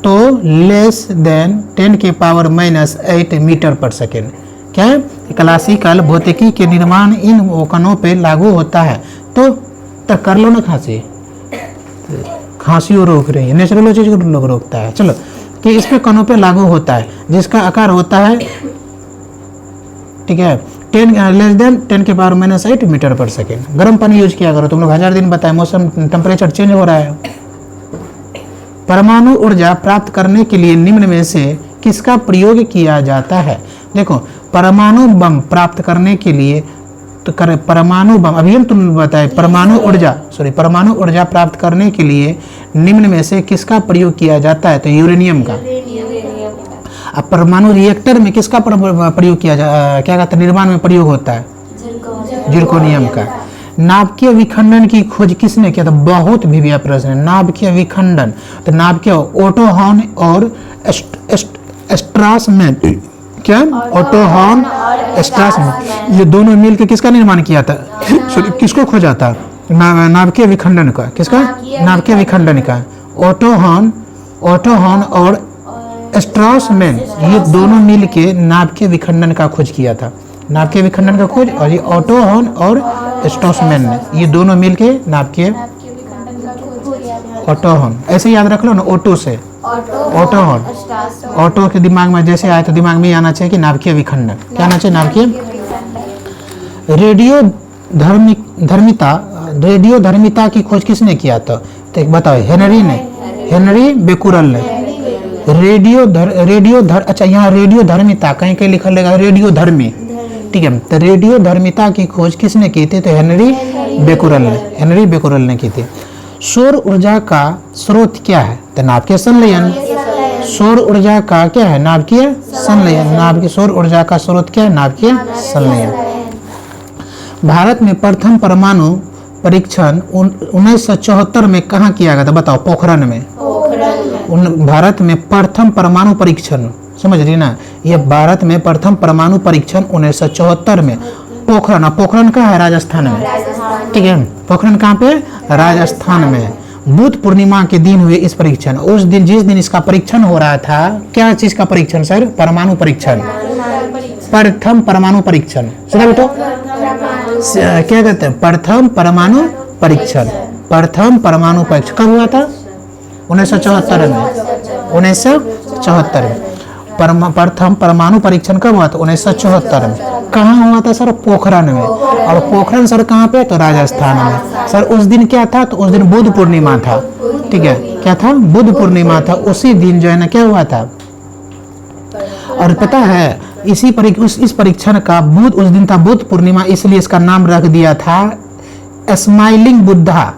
तो लेस देन 10 के पावर -8 मीटर पर सेकेंड, क्या है, क्लासिकल भौतिकी के निर्माण इन कणों पे लागू होता है। तो कर लो ना खांसी वो रोक रही है, नेचुरल चीज को लोग रोकता है। चलो कि इस पे कणों पे लागू होता है जिसका आकार होता है, ठीक है, 10 के पावर -8 मीटर पर सेकेंड। गर्म पानी यूज किया करो, तुम लोग 1000 दिन बताए, मौसम टेम्परेचर चेंज हो रहा है। परमाणु ऊर्जा प्राप्त करने के लिए निम्न में से किसका प्रयोग किया जाता है। देखो परमाणु बम प्राप्त करने के लिए तो कर परमाणु बम, अभी हम तुमने बताए परमाणु ऊर्जा प्राप्त करने के लिए निम्न में से किसका प्रयोग किया जाता है, तो यूरेनियम का। अब परमाणु रिएक्टर में किसका प्रयोग किया क्या कहते हैं, निर्माण में प्रयोग होता है, जिरकोनियम का। नाभिकीय विखंडन की खोज किसने किया था, बहुत भी प्रश्न है। नाभिकीय विखंडन तो नाभिकीय ओटो हॉर्न और स्ट्रासमैन, क्या ओटो हॉर्न स्ट्रासमैन, ये दोनों मिलकर किसका निर्माण किया था, किसको खोजा था, नाभिकीय विखंडन का। किसका, नाभिकीय विखंडन का। ओटो हॉर्न और स्ट्रासमैन ये दोनों मिलके नाभिकीय विखंडन का खोज किया था। नाभिकीय विखंडन का खोज और ये ओटो हॉर्न और स्ट्रासमैन ने ये दोनों मिलके नाभिकीय ओटो हॉर्न, ऐसे याद रख लो ना, ओटो से ओटो हॉर्न, ओटो के दिमाग में जैसे आए तो दिमाग में आना चाहिए कि नाभिकीय विखंडन, क्या आना चाहिए, नाभिकीय। रेडियो धर्मिता की खोज किसने किया था, तो बताओ, हेनरी बेकुरल ने। अच्छा यहाँ रेडियो धर्मिता कहीं कहीं लिखा लेगा रेडियो धर्मी, ठीक है। तो रेडियो धर्मिता की खोज किसने की थी, तो हेनरी बेकुरल ने की थी। सौर ऊर्जा का स्रोत क्या है, तो नाभिकीय संलयन। सौर ऊर्जा का क्या है, नाभिकीय संलयन। सौर ऊर्जा का स्रोत क्या है, नाभिकीय संलयन। भारत में प्रथम परमाणु परीक्षण 1974 में कहाँ किया गया था, बताओ, पोखरण में। भारत में प्रथम परमाणु परीक्षण, समझ रही ना, ये भारत में प्रथम परमाणु परीक्षण 1974 में पोखरण। पोखरण कहाँ है, राजस्थान में, ठीक है। पोखरण कहाँ पे, राजस्थान में। बुध पूर्णिमा के दिन हुए इस परीक्षण, उस दिन जिस दिन इसका परीक्षण हो रहा था, क्या चीज का परीक्षण सर, परमाणु परीक्षण, प्रथम परमाणु परीक्षण। सुना बेटो, क्या कहते हैं, प्रथम परमाणु परीक्षण। प्रथम परमाणु परीक्षण कब हुआ था, 1974 में। 1974 में प्रथम परमाणु परीक्षण कब हुआ था, 1974 में। कहाँ हुआ था सर, पोखरण में। और पोखरण सर कहाँ पे, तो राजस्थान में। सर उस दिन क्या था, तो उस दिन बुध पूर्णिमा था, ठीक है। क्या था, बुध पूर्णिमा था। उसी दिन जो है ना क्या हुआ था, और पता है इस परीक्षण का बुध उस दिन था बुध पूर्णिमा, इसलिए इसका नाम रख दिया था स्माइलिंग बुद्धा।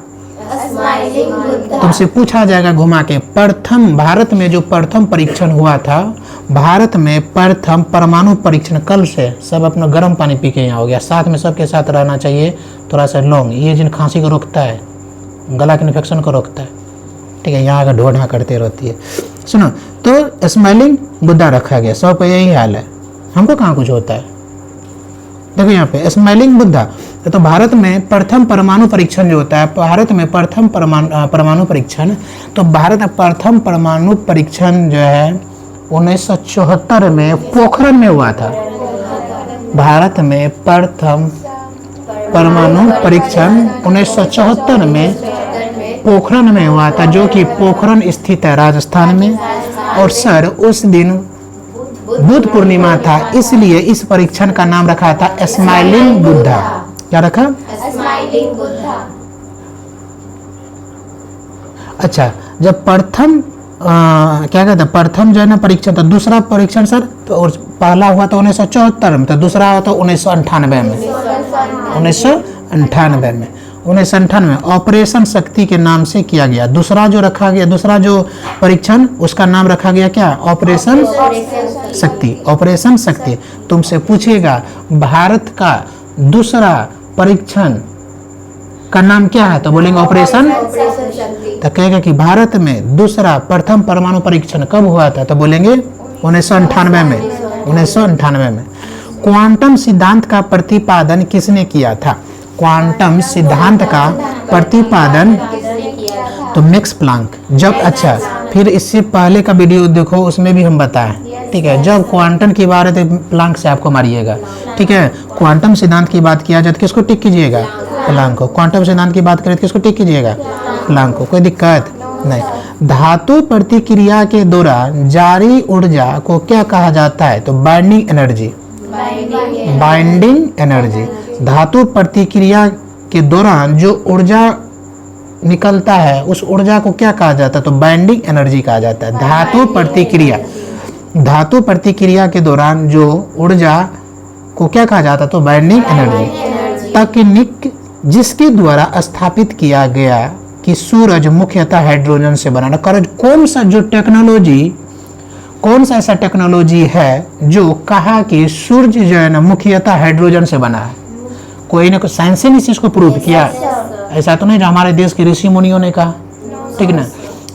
तुमसे पूछा जाएगा घुमा के, प्रथम भारत में जो प्रथम परीक्षण हुआ था, भारत में प्रथम परमाणु परीक्षण, कल से सब अपना गर्म पानी पी के यहाँ हो गया, साथ में सबके साथ रहना चाहिए थोड़ा सा लौंग, ये जिन खांसी को रोकता है, गला के इन्फेक्शन को रोकता है, ठीक है, यहाँ का ढोढ़ा करते रहती है। सुनो, तो स्माइलिंग बुद्धा रखा गया, सब पे यही हाल है, हमको कहाँ कुछ होता है। देखो यहाँ पे स्माइलिंग बुद्धा, तो भारत में प्रथम परमाणु परीक्षण जो होता है, भारत में प्रथम परमाणु परीक्षण, तो भारत में प्रथम परमाणु परीक्षण जो है 1974 में पोखरण में हुआ था। भारत में प्रथम परमाणु परीक्षण 1974 में पोखरण में हुआ था, जो कि पोखरण स्थित है राजस्थान में। और सर उस दिन बुद्ध पूर्णिमा था, इसलिए इस परीक्षण का नाम रखा था स्माइलिंग बुद्धा। क्या रखा? स्माइलिंग बुद्धा। अच्छा, जब प्रथम क्या कहते हैं, प्रथम जो है ना परीक्षण, तो दूसरा परीक्षण सर, तो और पहला हुआ था 1974 में, तो दूसरा हुआ था 1998 में, 1998 में, 1998 ऑपरेशन शक्ति के नाम से किया गया। दूसरा जो रखा गया, दूसरा जो परीक्षण, उसका नाम रखा गया क्या? ऑपरेशन शक्ति। ऑपरेशन शक्ति। तुमसे पूछेगा भारत का दूसरा परीक्षण का नाम क्या है, तो बोलेंगे ऑपरेशन। तो कहेगा कि भारत में दूसरा प्रथम परमाणु परीक्षण कब हुआ था, तो बोलेंगे 1998 में, 1998 में। क्वांटम सिद्धांत का प्रतिपादन किसने किया था? क्वांटम सिद्धांत का प्रतिपादन तो मैक्स प्लांक। जब, अच्छा, फिर इससे पहले का वीडियो देखो, उसमें भी हम बताएं, ठीक है। जब क्वांटम की बात है तो प्लांक से आपको मारिएगा, ठीक है। क्वांटम सिद्धांत की बात किया जाए तो किसको टिक कीजिएगा? प्लांक को। क्वांटम सिद्धांत की बात करें तो किसको टिक कीजिएगा? प्लांक को। कोई दिक्कत नहीं। धातु प्रतिक्रिया के दौरान जारी ऊर्जा को क्या कहा जाता है, तो बाइंडिंग एनर्जी। Binding energy. धातु प्रतिक्रिया के दौरान जो ऊर्जा निकलता है उस ऊर्जा को क्या कहा जाता है, तो बाइंडिंग एनर्जी कहा जाता है। धातु प्रतिक्रिया, धातु प्रतिक्रिया के दौरान जो ऊर्जा को क्या कहा जाता है, तो बाइंडिंग एनर्जी। तकनीक जिसके द्वारा स्थापित किया गया कि सूरज मुख्यतः हाइड्रोजन से बना। कौन सा जो टेक्नोलॉजी, कौन सा ऐसा टेक्नोलॉजी है जो कहा कि सूरज जो है ना मुख्यतः हाइड्रोजन से बना है? कोई ना कोई साइंस ने इस चीज को प्रूव किया। ऐसा तो नहीं जो हमारे देश के ऋषि मुनियों ने कहा, ठीक ना।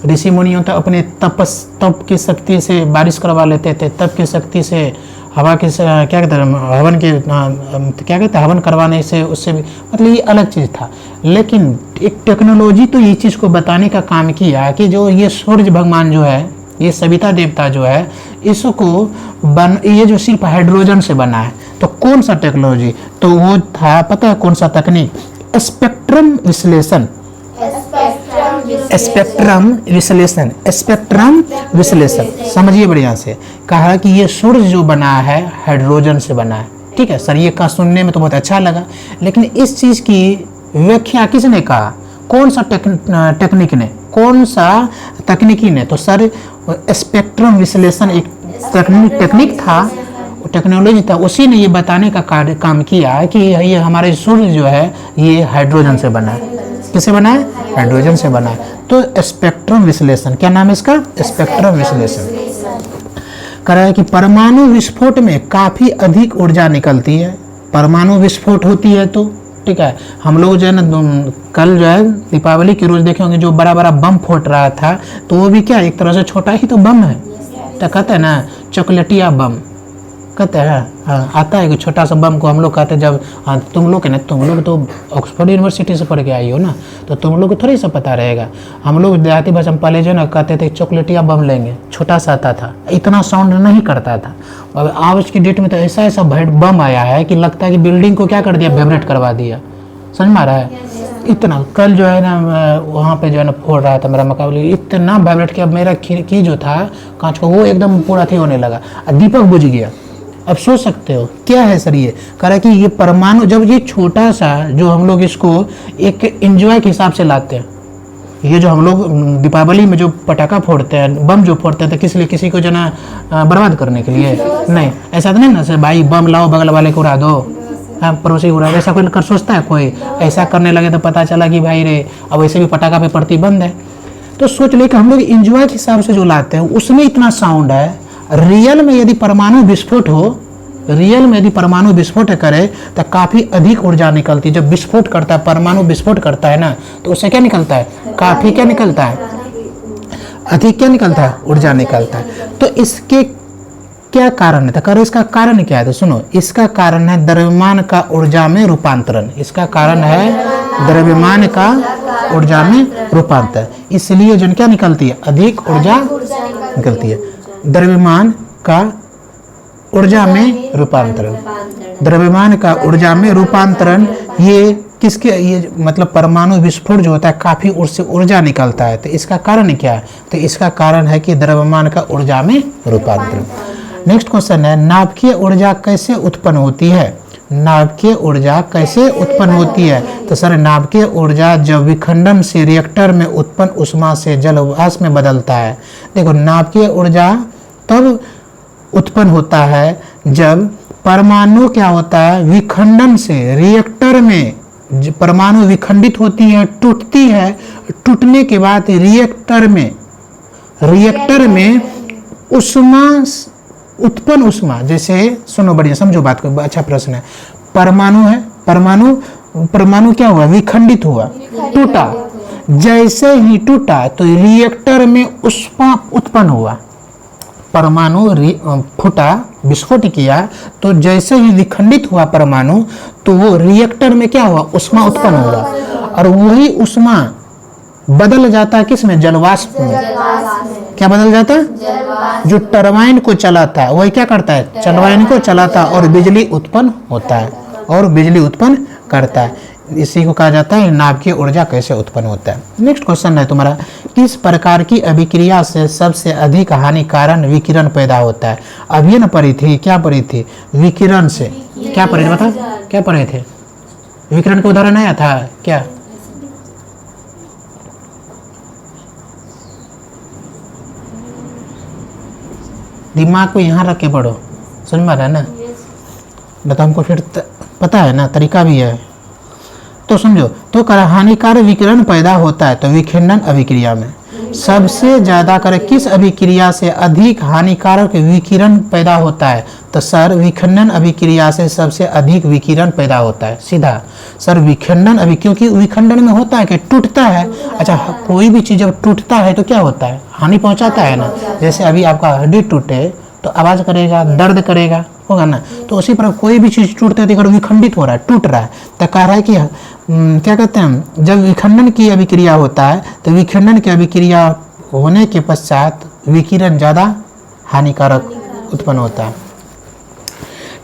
ऋषि मुनियों तो अपने तप की शक्ति से बारिश करवा लेते थे, तप की शक्ति से हवा के क्या कहते हैं, हवन के क्या कहते हैं, हवन करवाने से, उससे भी, मतलब ये अलग चीज़ था। लेकिन एक टेक्नोलॉजी तो ये चीज़ को बताने का काम किया कि जो ये सूर्य भगवान जो है, ये सविता देवता जो है, इसको ये जो सिर्फ हाइड्रोजन से बना है। तो कौन सा टेक्नोलॉजी, तो वो था, पता है कौन सा तकनीक? स्पेक्ट्रम विश्लेषण। स्पेक्ट्रम विश्लेषण, स्पेक्ट्रम विश्लेषण। समझिए बढ़िया से। कहा कि ये सूर्य जो बना है हाइड्रोजन से बना है, ठीक है सर। ये का सुनने में तो बहुत अच्छा लगा, लेकिन इस चीज की व्याख्या किसने कहा? कौन सा टेक्निक ने, कौन सा तकनीकी ने? तो सर स्पेक्ट्रम विश्लेषण एक टेक्निक था, टेक्नोलॉजी था, उसी ने ये बताने का काम किया कि ये हमारे सूर्य जो है ये हाइड्रोजन से बना है। किससे बना है? हाइड्रोजन से बना है। तो स्पेक्ट्रम विश्लेषण, क्या नाम है इसका? स्पेक्ट्रम विश्लेषण। कह रहा है कि परमाणु विस्फोट में काफी अधिक ऊर्जा निकलती है। परमाणु विस्फोट होती है तो, ठीक है, हम लोग जो है ना कल जो है दीपावली के रोज देखे होंगे जो बड़ा बड़ा बम फूट रहा था, तो वो भी क्या एक तरह से छोटा ही तो बम है। तो कहते हैं ना चॉकलेटिया बम, कहते हैं आता है कि छोटा सा बम को हम लोग कहते हैं जब तुम लोग है ना, तुम लोग तो ऑक्सफोर्ड यूनिवर्सिटी से पढ़ के आई हो ना, तो तुम लोग को थोड़ी सा पता रहेगा। हम लोग देहाती भाषा में पहले जो ना कहते थे चॉकलेटिया बम लेंगे, छोटा सा आता था, इतना साउंड नहीं करता था। अब आज की डेट में तो ऐसा ऐसा बम आया है कि लगता है कि बिल्डिंग को क्या कर दिया, वाइब्रेट करवा दिया। समझ में आ रहा है? इतना कल जो है ना वहाँ पे जो है ना फोड़ रहा था मेरा मुकाबले, इतना वाइब्रेट किया, मेरा खिड़की जो था कांच का वो एकदम पूरा थी होने लगा, दीपक बुझ गया। अब सोच सकते हो क्या है सर ये? कह रहा है कि ये परमाणु, जब ये छोटा सा जो हम लोग इसको एक एंजॉय के हिसाब से लाते हैं, ये जो हम लोग दीपावली में जो पटाखा फोड़ते हैं, बम जो फोड़ते हैं, तो किस लिए? किसी को जो ना बर्बाद करने के लिए नहीं। ऐसा तो नहीं ना सर, भाई बम लाओ बगल वाले को उड़ा दो, हाँ पड़ोसी उड़ा दो, ऐसा कोई कर सोचता है कोई? ऐसा करने लगे तो पता चला कि भाई रे अब वैसे भी पटाखा पे प्रतिबंध है। तो सोच ले कि हम लोग इंजॉय के हिसाब से जो लाते हैं उसमें इतना साउंड है। रियल में यदि परमाणु विस्फोट हो, रियल में यदि परमाणु विस्फोट करे तो काफ़ी अधिक ऊर्जा निकलती है। जब विस्फोट करता है, परमाणु विस्फोट करता है ना, तो उससे क्या निकलता है? काफ़ी क्या निकलता है? अधिक क्या निकलता है? ऊर्जा निकलता है। तो इसके क्या कारण है? तो करो इसका कारण क्या है? तो सुनो, इसका कारण है द्रव्यमान का ऊर्जा में रूपांतरण। इसका कारण है द्रव्यमान का ऊर्जा में रूपांतरण। इसलिए जो क्या निकलती है? अधिक ऊर्जा निकलती है। द्रव्यमान का ऊर्जा में रूपांतरण, द्रव्यमान का ऊर्जा में रूपांतरण, ये किसके? ये मतलब परमाणु विस्फोट जो होता है काफ़ी उससे ऊर्जा निकलता है। तो इसका कारण क्या है? तो इसका कारण है कि द्रव्यमान का ऊर्जा में रूपांतरण। नेक्स्ट क्वेश्चन है, नाभिकीय ऊर्जा कैसे उत्पन्न होती है? नाभिकीय ऊर्जा कैसे उत्पन्न होती है? तो सर नाभिकीय ऊर्जा जब विखंडन से रिएक्टर में उत्पन्न उष्मा से जलवाष्प में बदलता है। देखो नाभिकीय ऊर्जा तब उत्पन्न होता है जब परमाणु क्या होता है? विखंडन से रिएक्टर में परमाणु विखंडित होती है, टूटती है, टूटने के बाद रिएक्टर में उष्मा उत्पन्न उष्मा, जैसे सुनो बढ़िया समझो बात को, अच्छा प्रश्न है। परमाणु है, परमाणु क्या हुआ? विखंडित हुआ, टूटा। जैसे ही टूटा तो रिएक्टर में उष्मा उत्पन्न हुआ। परमाणु फूटा, विस्फोट किया, तो जैसे ही विखंडित हुआ परमाणु तो वो रिएक्टर में क्या हुआ? उष्मा उत्पन्न हुआ। और वही उष्मा बदल जाता है किस में? जलवाष्प में। क्या बदल जाता है? जो टरबाइन को चलाता है वही क्या करता है? टरबाइन को चलाता है और बिजली उत्पन्न होता है और बिजली उत्पन्न करता है। इसी को कहा जाता है नाभिकीय ऊर्जा कैसे उत्पन्न होता है। नेक्स्ट क्वेश्चन है तुम्हारा, किस प्रकार की अभिक्रिया से सबसे अधिक हानिकारक विकिरण पैदा होता है? अभी न पढ़ी थी, क्या पढ़ी थी? विकिरण से क्या पढ़े थे? बता क्या पढ़े थे? विकिरण का उदाहरण आया था क्या? दिमाग को यहाँ रख के पढ़ो, समझ में आ रहा है ना? बता हमको फिर पता है ना, तरीका भी है तो समझो। तो हानिकारक विकिरण पैदा होता है तो विखंडन अभिक्रिया में सबसे ज्यादा किस अभिक्रिया से अधिक हानिकारक विकिरण पैदा होता है? तो सर विखंडन अभिक्रिया से सबसे अधिक विकिरण पैदा होता है। सीधा सर विखंडन क्योंकि विखंडन में होता है कि टूटता है। अच्छा कोई भी चीज जब टूटता है तो क्या होता है? हानि पहुंचाता है ना। जैसे अभी आपका हड्डी टूटे तो आवाज करेगा, दर्द करेगा, होगा ना। तो उसी पर कोई भी चीज टूटते है तो विखंडित हो रहा है, टूट रहा है, तो कह रहा है कि क्या कहते हैं, जब विखंडन की अभिक्रिया होता है तो विखंडन की अभिक्रिया होने के पश्चात विकिरण ज्यादा हानिकारक उत्पन्न होता है।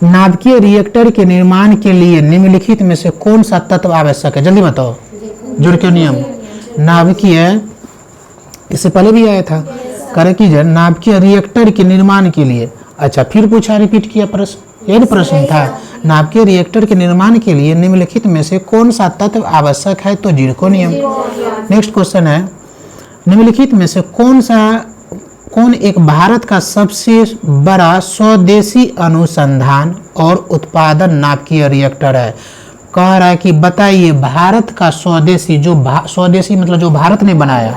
नाभिकीय रिएक्टर के निर्माण के लिए निम्नलिखित में से कौन सा तत्व आवश्यक है? जल्दी बताओ। जुड़क्योनियम। नाभिकीय, इससे पहले भी आया था, करे कि नाभिकीय रिएक्टर के निर्माण के लिए। अच्छा फिर पूछा, रिपीट किया प्रश्न, यही प्रश्न था। नाभिकीय रिएक्टर के निर्माण के लिए निम्नलिखित में से कौन सा तत्व आवश्यक है? तो जिरकोनियम। नेक्स्ट क्वेश्चन है, निम्नलिखित में से कौन एक भारत का सबसे बड़ा स्वदेशी अनुसंधान और उत्पादन नाभिकीय रिएक्टर है? कह रहा है कि बताइए भारत का स्वदेशी, जो स्वदेशी मतलब जो भारत ने बनाया,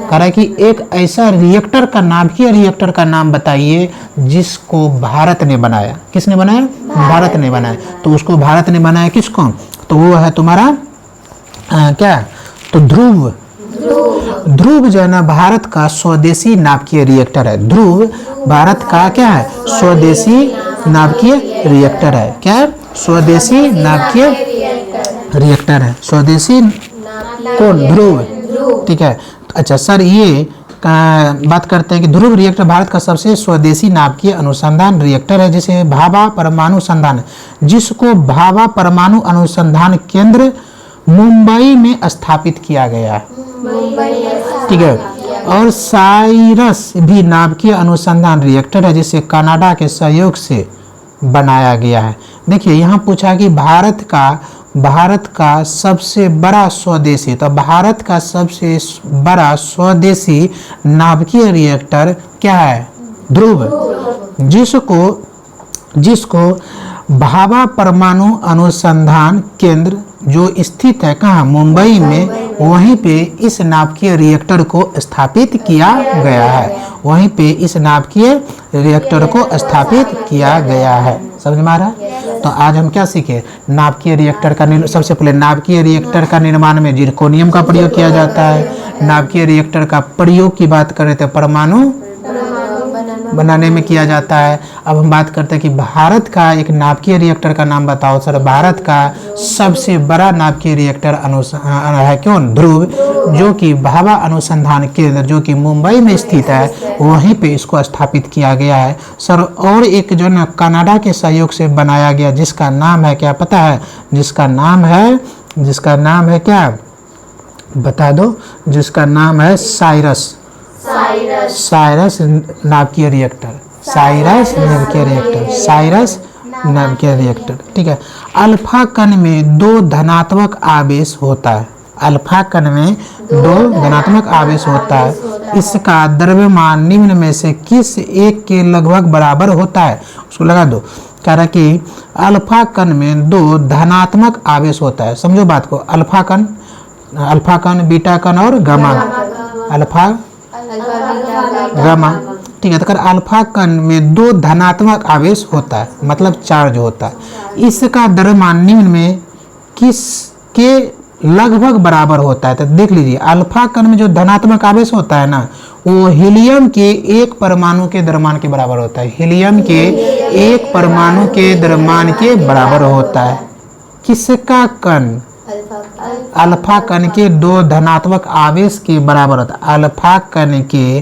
कह रहा है कि एक ऐसा रिएक्टर का, नाभिकीय रिएक्टर का नाम बताइए जिसको भारत ने बनाया। किसने बनाया? भारत ने बनाया। तो उसको भारत ने बनाया किसको? तो वो है तुम्हारा क्या? तो ध्रुव। ध्रुव जो है ना भारत का स्वदेशी नाभिकीय रिएक्टर है। ध्रुव भारत का क्या है? स्वदेशी नाभिकीय रिएक्टर है। क्या है? स्वदेशी नाभिकीय रिएक्टर है। स्वदेशी कौन? ध्रुव। ठीक है। अच्छा सर ये बात करते हैं कि ध्रुव रिएक्टर भारत का सबसे स्वदेशी नाभिकीय अनुसंधान रिएक्टर है, जिसे भाभा परमाणु संधान, जिसको भाभा परमाणु अनुसंधान केंद्र मुंबई में स्थापित किया गया। ठीक है। और साइरस भी नाभिकीय अनुसंधान रिएक्टर है, जिसे कनाडा के सहयोग से बनाया गया है। देखिए यहाँ पूछा कि भारत का भारत का सबसे बड़ा स्वदेशी, तो भारत का सबसे बड़ा स्वदेशी नाभिकीय रिएक्टर क्या है? ध्रुव, जिसको भाभा परमाणु अनुसंधान केंद्र जो स्थित है कहाँ? मुंबई में, वहीं पे इस नाभिकीय रिएक्टर को स्थापित किया गया है। वहीं पे इस नाभिकीय रिएक्टर को स्थापित किया गया है। समझ में आ रहा है? तो आज हम क्या सीखे? नाभिकीय रिएक्टर का सबसे पहले नाभिकीय रिएक्टर का निर्माण में जिरकोनियम का प्रयोग किया जाता है। नाभिकीय रिएक्टर का प्रयोग की बात करें तो परमाणु बनाने में किया जाता है। अब हम बात करते हैं कि भारत का एक नाभिकीय रिएक्टर का नाम बताओ सर। भारत का सबसे बड़ा नाभिकीय रिएक्टर है कौन? ध्रुव, जो कि भाभा अनुसंधान केंद्र जो कि मुंबई में स्थित है, वहीं पे इसको स्थापित किया गया है सर। और एक जो ना कनाडा के सहयोग से बनाया गया, जिसका नाम है क्या पता है? जिसका नाम है क्या बता दो? जिसका नाम है साइरस नाभिकीय रिएक्टर। साइरस नाभिकीय रिएक्टर, ठीक है। अल्फा कण में 2 धनात्मक आवेश होता है। अल्फा कण में 2 धनात्मक आवेश होता है। इसका द्रव्यमान निम्न में से किस एक के लगभग बराबर होता है? उसको लगा दो। कह रहा कि अल्फा कण में 2 धनात्मक आवेश होता है। समझो बात को। अल्फा कण, बीटा कण और गामा। अल्फा गामा, ठीक है। तो अगर अल्फा कण में 2 धनात्मक आवेश होता है, मतलब चार्ज होता है, इसका द्रव्यमान निम्न में किस के लगभग बराबर होता है? तो देख लीजिए, अल्फा कण में जो धनात्मक आवेश होता है ना, वो हीलियम के 1 परमाणु के द्रव्यमान के बराबर होता है। हीलियम के 1 परमाणु के द्रव्यमान के बराबर होता है। किसका कण? अल्फा कण के 2 धनात्मक आवेश के बराबर होता है। अल्फा कण के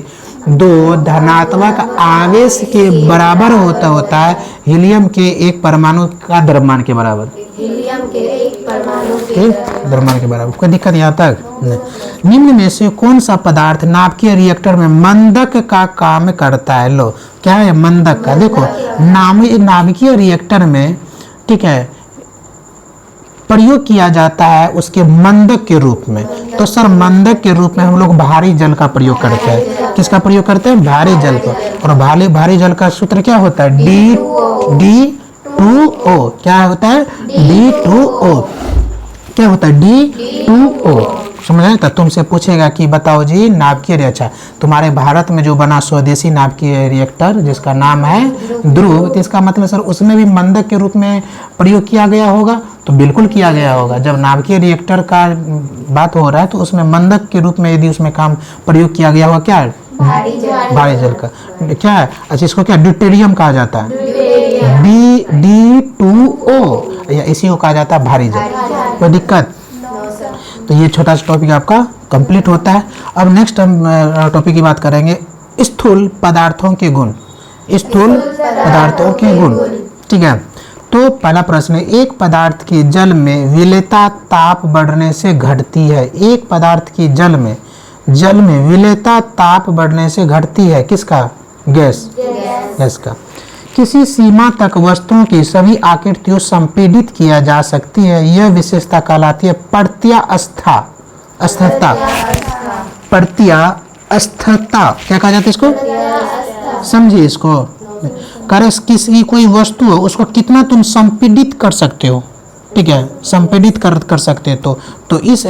2 धनात्मक आवेश के बराबर होता है हीलियम के 1 परमाणु का द्रव्यमान के बराबर। हीलियम के 1 परमाणु के द्रव्यमान के बराबर। कोई दिक्कत यहाँ तक? निम्न में से कौन सा पदार्थ नाभिकीय रिएक्टर में मंदक का काम करता है? लो, क्या है मंदक का? देखो, नाभिकीय रिएक्टर में, ठीक है, प्रयोग किया जाता है उसके मंदक के रूप में। तो सर मंदक के रूप में हम लोग भारी जल का प्रयोग करते हैं। किसका प्रयोग करते हैं? भारी जल का। और भारी जल का सूत्र क्या होता है? D2O। क्या होता है? D2O। क्या होता है? D2O। समझ आए? तो तुमसे पूछेगा कि बताओ जी नाभिकीय, अच्छा तुम्हारे भारत में जो बना स्वदेशी नाभिकीय रिएक्टर जिसका नाम है ध्रुव, तो इसका मतलब सर उसमें भी मंदक के रूप में प्रयोग किया गया होगा? तो बिल्कुल किया गया होगा। जब नाभिकीय रिएक्टर का बात हो रहा है तो उसमें मंदक के रूप में यदि उसमें काम प्रयोग किया गया होगा, क्या है? भारी जल का। क्या है? अच्छा, इसको क्या ड्यूटेरियम कहा जाता है? D2O, या इसी को कहा जाता है भारी जल। कोई दिक्कत? तो ये छोटा सा टॉपिक आपका कंप्लीट होता है। अब नेक्स्ट हम टॉपिक की बात करेंगे स्थूल पदार्थों के गुण। स्थूल पदार्थों के गुण, ठीक है। तो पहला प्रश्न है, एक पदार्थ की जल में विलेयता ताप बढ़ने से घटती है। एक पदार्थ की जल में विलेयता ताप बढ़ने से घटती है। किसका? गैस का। किसी सीमा तक वस्तुओं की सभी आकृतियों संपीड़ित किया जा सकती है। यह विशेषता कहलाती है प्रत्यास्थता। क्या कहा जाता है इसको? समझिए इसको। किसी कोई वस्तु हो उसको कितना तुम संपीड़ित कर सकते हो, ठीक है, संपीड़ित कर सकते तो इस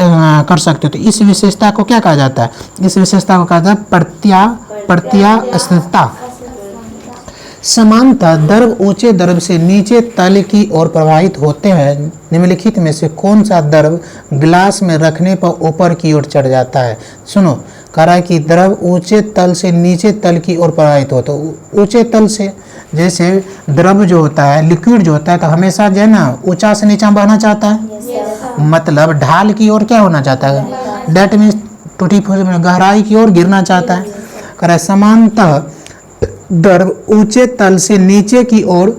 कर सकते तो इस विशेषता को क्या कहा जाता है? इस विशेषता को कहा जाता है प्रत्यास्थता। समानतः द्रव ऊंचे द्रव से नीचे तल की ओर प्रवाहित होते हैं। निम्नलिखित में से कौन सा द्रव गिलास में रखने पर ऊपर की ओर चढ़ जाता है? सुनो, कह रहा है कि द्रव ऊंचे तल से नीचे तल की ओर प्रवाहित होता है। ऊंचे तल से, जैसे द्रव जो होता है, लिक्विड जो होता है, तो हमेशा जो है ना ऊंचा से नीचा बहना चाहता है, मतलब ढाल की ओर क्या होना चाहता है? दैट मीन्स टूटी फूटी गहराई की ओर गिरना चाहता है। कह रहा है समानतः द्रव ऊंचे तल से नीचे की ओर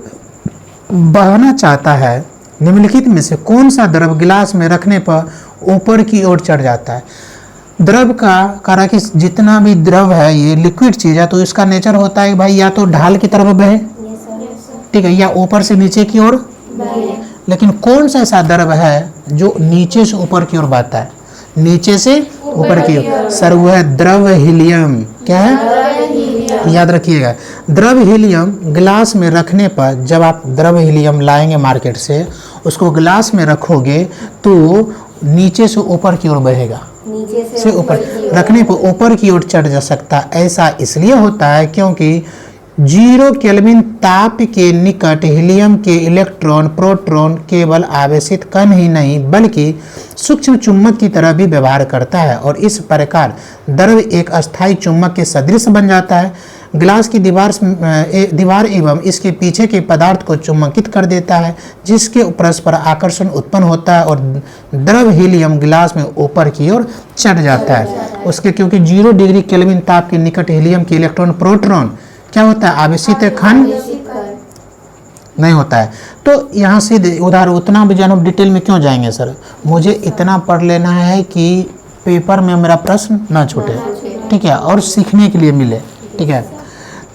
बहना चाहता है। निम्नलिखित में से कौन सा द्रव गिलास में रखने पर ऊपर की ओर चढ़ जाता है? द्रव का कहा कि जितना भी द्रव है ये लिक्विड चीज है, तो इसका नेचर होता है भाई या तो ढाल की तरफ बहे, ठीक है, या ऊपर से नीचे की ओर। लेकिन कौन सा ऐसा द्रव है जो नीचे से ऊपर की ओर बहता है, नीचे से ऊपर की ओर सर, वो है द्रव हीलियम। क्या है? याद रखिएगा, द्रव हीलियम गिलास में रखने पर, जब आप द्रव हीलियम लाएंगे मार्केट से, उसको गिलास में रखोगे तो नीचे से ऊपर की ओर बहेगा, नीचे से ऊपर रखने पर ऊपर की ओर चढ़ जा सकता है। ऐसा इसलिए होता है क्योंकि 0 केल्विन ताप के निकट हीलियम के इलेक्ट्रॉन प्रोटॉन केवल आवेशित कण ही नहीं बल्कि सूक्ष्म चुंबक की तरह भी व्यवहार करता है, और इस प्रकार द्रव एक अस्थायी चुंबक के सदृश बन जाता है। गिलास की दीवार एवं इसके पीछे के पदार्थ को चुंबकित कर देता है, जिसके परस्पर आकर्षण उत्पन्न होता है और द्रव हीलियम गिलास में ऊपर की ओर चढ़ जाता है। उसके क्योंकि 0 डिग्री केल्विन ताप के निकट हीलियम के इलेक्ट्रॉन प्रोटॉन क्या होता है? आवेशित कण नहीं होता है। तो यहाँ से उधर उतना भी जानो, डिटेल में क्यों जाएंगे सर? मुझे इतना पढ़ लेना है कि पेपर में मेरा प्रश्न ना छूटे, ठीक है, और सीखने के लिए मिले, ठीक है।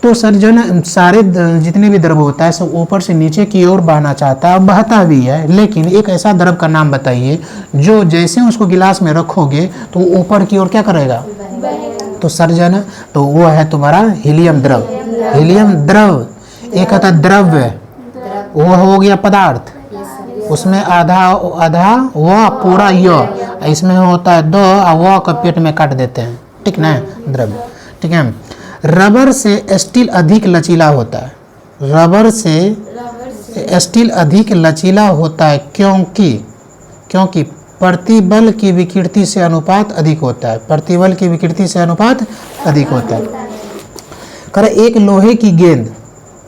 तो सर जो ना सारे जितने भी द्रव होता है सब ऊपर से नीचे की ओर बहना चाहता है और बहता भी है, लेकिन एक ऐसा द्रव का नाम बताइए जो जैसे उसको गिलास में रखोगे तो ऊपर की ओर क्या करेगा? तो सर जो ना, तो वो है तुम्हारा हीलियम द्रव। हीलियम द्रव एक होता द्रव्य, वो हो गया पदार्थ, उसमें आधा व पूरा य, इसमें होता है 2 व का पेट में काट देते हैं, ठीक ना, द्रव्य, ठीक है। रबर से स्टील अधिक लचीला होता है, रबर से स्टील अधिक लचीला होता है क्योंकि प्रतिबल की विकृति से अनुपात अधिक होता है, प्रतिबल की विकृति से अनुपात अधिक होता है। करे एक लोहे की गेंद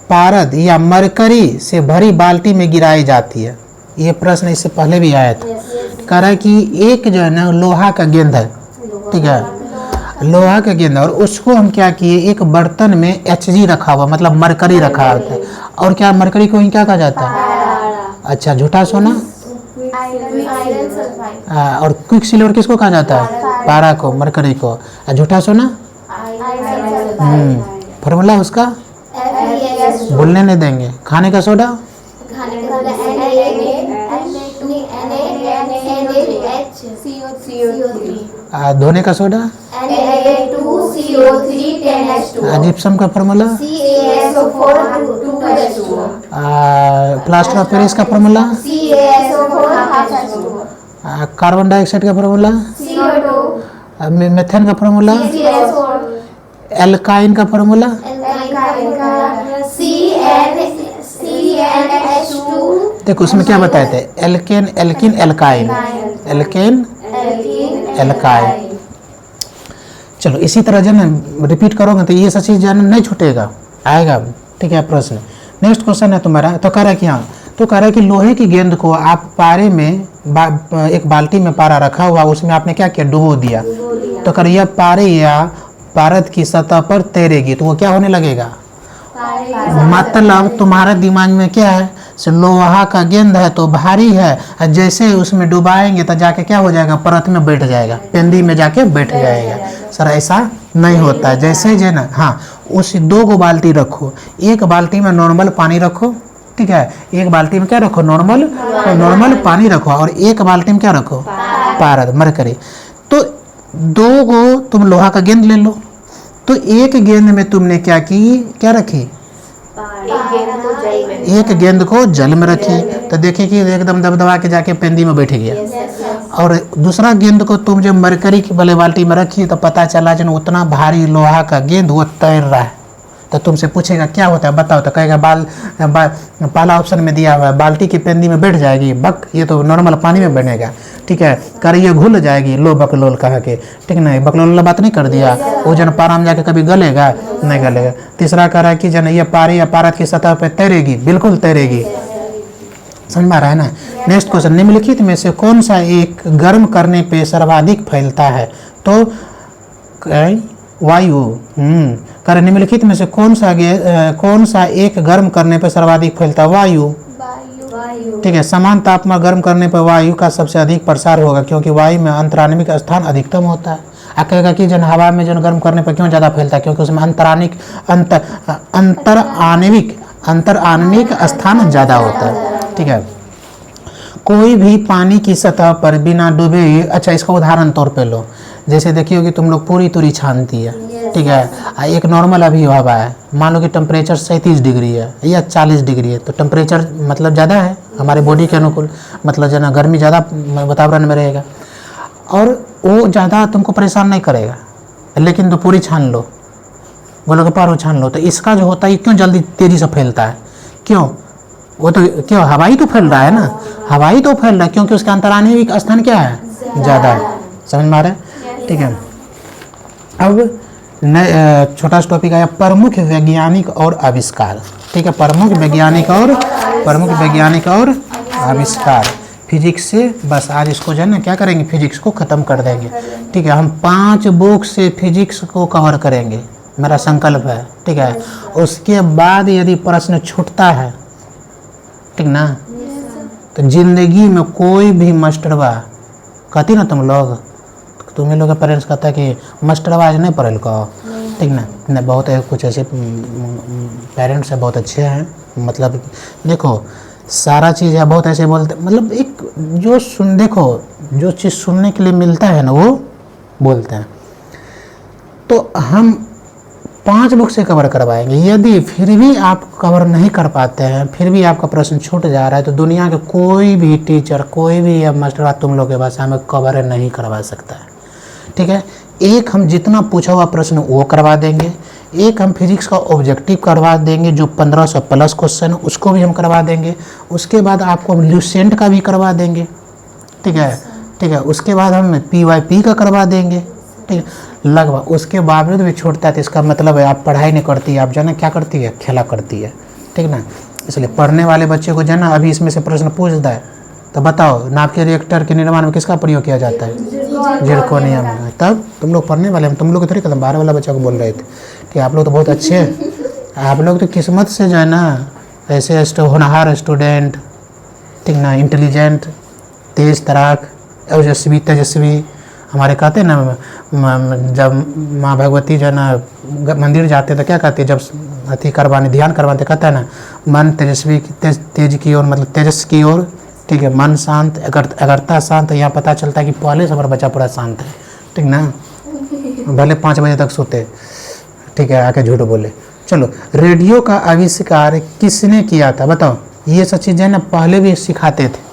पारद या मरकरी से भरी बाल्टी में गिराई जाती है, ये प्रश्न इससे पहले भी आया था। कह रहा है कि एक जो है ना लोहा का गेंद है, ठीक है, लोहा का गेंद, और उसको हम क्या किए, एक बर्तन में Hg रखा हुआ, मतलब मरकरी रखा होता है, और क्या मरकरी को क्या कहा जाता है? अच्छा, झूठा सोना, और क्विक सिल्वर किसको कहा जाता है? पारा को, मरकरी को। झूठा सोना फॉर्मूला उसका बोलने नहीं देंगे। खाने का सोडा, धोने का सोडा, जिप्सम का फॉर्मूला, प्लास्टर ऑफ पेरिस का फॉर्मूला, कार्बन डाइऑक्साइड का फॉर्मूला, मेथेन का फॉर्मूला, एल्काइन का फॉर्मूला, देखो उसमें क्या बताए थे, alkane, alkene, alkyne, alkane, alkyne. चलो इसी तरह जब रिपीट करोगे तो ये सब चीज़ जानना नहीं छूटेगा, आएगा, ठीक है। प्रश्न नेक्स्ट क्वेश्चन है तुम्हारा, तो कह रहा है कि हाँ, तो कह रहा है कि लोहे की गेंद को आप पारे में एक बाल्टी में पारा रखा हुआ, उसमें आपने क्या किया, डुबो दिया, तो कह रहा यह पारे या पारद की सतह पर तैरेगी तो वो क्या होने लगेगा? मतलब तुम्हारे दिमाग में क्या है, लोहा का गेंद है तो भारी है, जैसे उसमें डुबाएंगे तो जाके क्या हो जाएगा, परत में बैठ जाएगा, पेंदी में जाके बैठ जाएगा। सर ऐसा नहीं होता है, जैसे जो ना, हाँ, उस 2 गो बाल्टी रखो, एक बाल्टी में नॉर्मल पानी रखो, ठीक है, एक बाल्टी में क्या रखो, नॉर्मल पानी रखो, और एक बाल्टी में क्या रखो, पारद, मरकरी। तो 2 गो तुम लोहा का गेंद ले लो, तो एक गेंद में तुमने क्या की, क्या रखी, एक गेंद को जल में रखी, तो देखिए कि एकदम दबदबा के जाके पेंदी में बैठ गया, और दूसरा गेंद को तुम जब मरकरी की वाले बाल्टी में रखी तो पता चला जन उतना भारी लोहा का गेंद वो तैर रहा है, तो तुमसे पूछेगा क्या होता है बताओ, तो कहेगा पहला ऑप्शन में दिया हुआ है बाल्टी की पेंदी में बैठ जाएगी, बक ये तो नॉर्मल पानी में बनेगा, ठीक है, कर ये घुल जाएगी, लो बकलोल कहा के, ठीक है, बकलोल बात नहीं कर दिया, वो जन पारा में जाके कभी गलेगा नहीं गलेगा। तीसरा कह रहा है कि जन ये पारे या पारद की सतह पर तैरेगी, बिल्कुल तैरेगी, समझ में आ रहा है ना। नेक्स्ट क्वेश्चन, निम्नलिखित में से कौन सा एक गर्म करने पे सर्वाधिक फैलता है, तो वायु, कारण निम्नलिखित में से कौन सा एक गर्म करने पर सर्वाधिक फैलता है, वायु, ठीक है, समान तापमान गर्म करने पर वायु का सबसे अधिक प्रसार होगा, क्योंकि वायु में अंतराणविक स्थान अधिकतम होता है। आप कहेगा कि जन हवा में जन गर्म करने पर क्यों ज़्यादा फैलता है, क्योंकि उसमें अंतराणविक स्थान ज़्यादा होता है, ठीक है। कोई भी पानी की सतह पर बिना डूबे, अच्छा इसका उदाहरण तौर पे लो, जैसे देखिए होगी तुम लोग पूरी तुरी छानती है, ठीक है, एक नॉर्मल अभी हवा है, मान लो कि टेम्परेचर 37 डिग्री है या 40 डिग्री है, तो टेम्परेचर मतलब ज़्यादा है हमारे बॉडी के अनुकूल, मतलब जो ना गर्मी ज़्यादा वातावरण में रहेगा और वो ज़्यादा तुमको परेशान नहीं करेगा। लेकिन तो पूरी छान लो, बोलो कि पारो छान लो, तो इसका जो होता है क्यों जल्दी तेज़ी से फैलता है, क्यों? वो तो क्यों हवाई तो फैल रहा है ना, हवाई तो फैल रहा है क्योंकि उसका अंतराणिक स्थान क्या है, ज़्यादा है। समझ में आ रहा है? ठीक है। अब छोटा सा टॉपिक आया, प्रमुख वैज्ञानिक और आविष्कार। ठीक है, प्रमुख वैज्ञानिक और आविष्कार। फिजिक्स से बस आज इसको जो है ना क्या करेंगे, फिजिक्स को ख़त्म कर देंगे। ठीक है, हम 5 बुक से फिजिक्स को कवर करेंगे, मेरा संकल्प है। ठीक है, उसके बाद यदि प्रश्न छूटता है, ठीक ना, तो जिंदगी में कोई भी मास्टरवा कहती ना तुम लोग, तुम्हें लोग पेरेंट्स कहता है कि मास्टरवा आज नहीं पढ़ल कहो, ठीक ना, नहीं बहुत कुछ ऐसे पेरेंट्स है बहुत अच्छे हैं, मतलब देखो सारा चीज़ है बहुत ऐसे बोलते, मतलब एक जो देखो जो चीज़ सुनने के लिए मिलता है ना वो बोलते हैं। तो हम 5 बुक से कवर करवाएंगे, यदि फिर भी आप कवर नहीं कर पाते हैं, फिर भी आपका प्रश्न छूट जा रहा है, तो दुनिया के कोई भी टीचर, कोई भी मास्टर तुम लोग के भाषा में कवर नहीं करवा सकता है। ठीक है, एक हम जितना पूछा हुआ प्रश्न वो करवा देंगे, एक हम फिजिक्स का ऑब्जेक्टिव करवा देंगे जो 1500 प्लस क्वेश्चन उसको भी हम करवा देंगे, उसके बाद आपको हम ल्यूसेंट का भी करवा देंगे। ठीक है, उसके बाद हम PYP का करवा देंगे। ठीक है, लगभग उसके बावजूद भी छूटता है, तो इसका मतलब है आप पढ़ाई नहीं करती है, आप जाना क्या करती है, खेला करती है। ठीक ना, इसलिए पढ़ने वाले बच्चे को जाना अभी इसमें से प्रश्न पूछता है, तो बताओ नाभ के रिएक्टर के निर्माण में किसका प्रयोग किया जाता है, जिरकोनियम। तब तुम लोग पढ़ने वाले, हम तुम लोग थोड़ी कदम 12 वाला बच्चा को बोल रहे थे। ठीक, आप लोग तो बहुत अच्छे हैं, आप लोग तो किस्मत से जो है ना ऐसे होनहार स्टूडेंट, ठीक ना, इंटेलिजेंट, तेज तराक, तेजस्वी हमारे कहते हैं ना, जब माँ भगवती जो है ना मंदिर जाते तो क्या कहते हैं, जब अति करवाने ध्यान करवाते कहता है ना, मन तेजस्वी तेज की ओर, मतलब तेजस की ओर। ठीक है, मन शांत, अगरता शांत, यहाँ पता चलता है कि पहले से हमारा बच्चा पूरा शांत है। ठीक ना, भले 5 बजे तक सोते, ठीक है, आके झूठ बोले। चलो, रेडियो का आविष्कार किसने किया था बताओ? ये सब चीज़ें ना पहले भी सिखाते थे,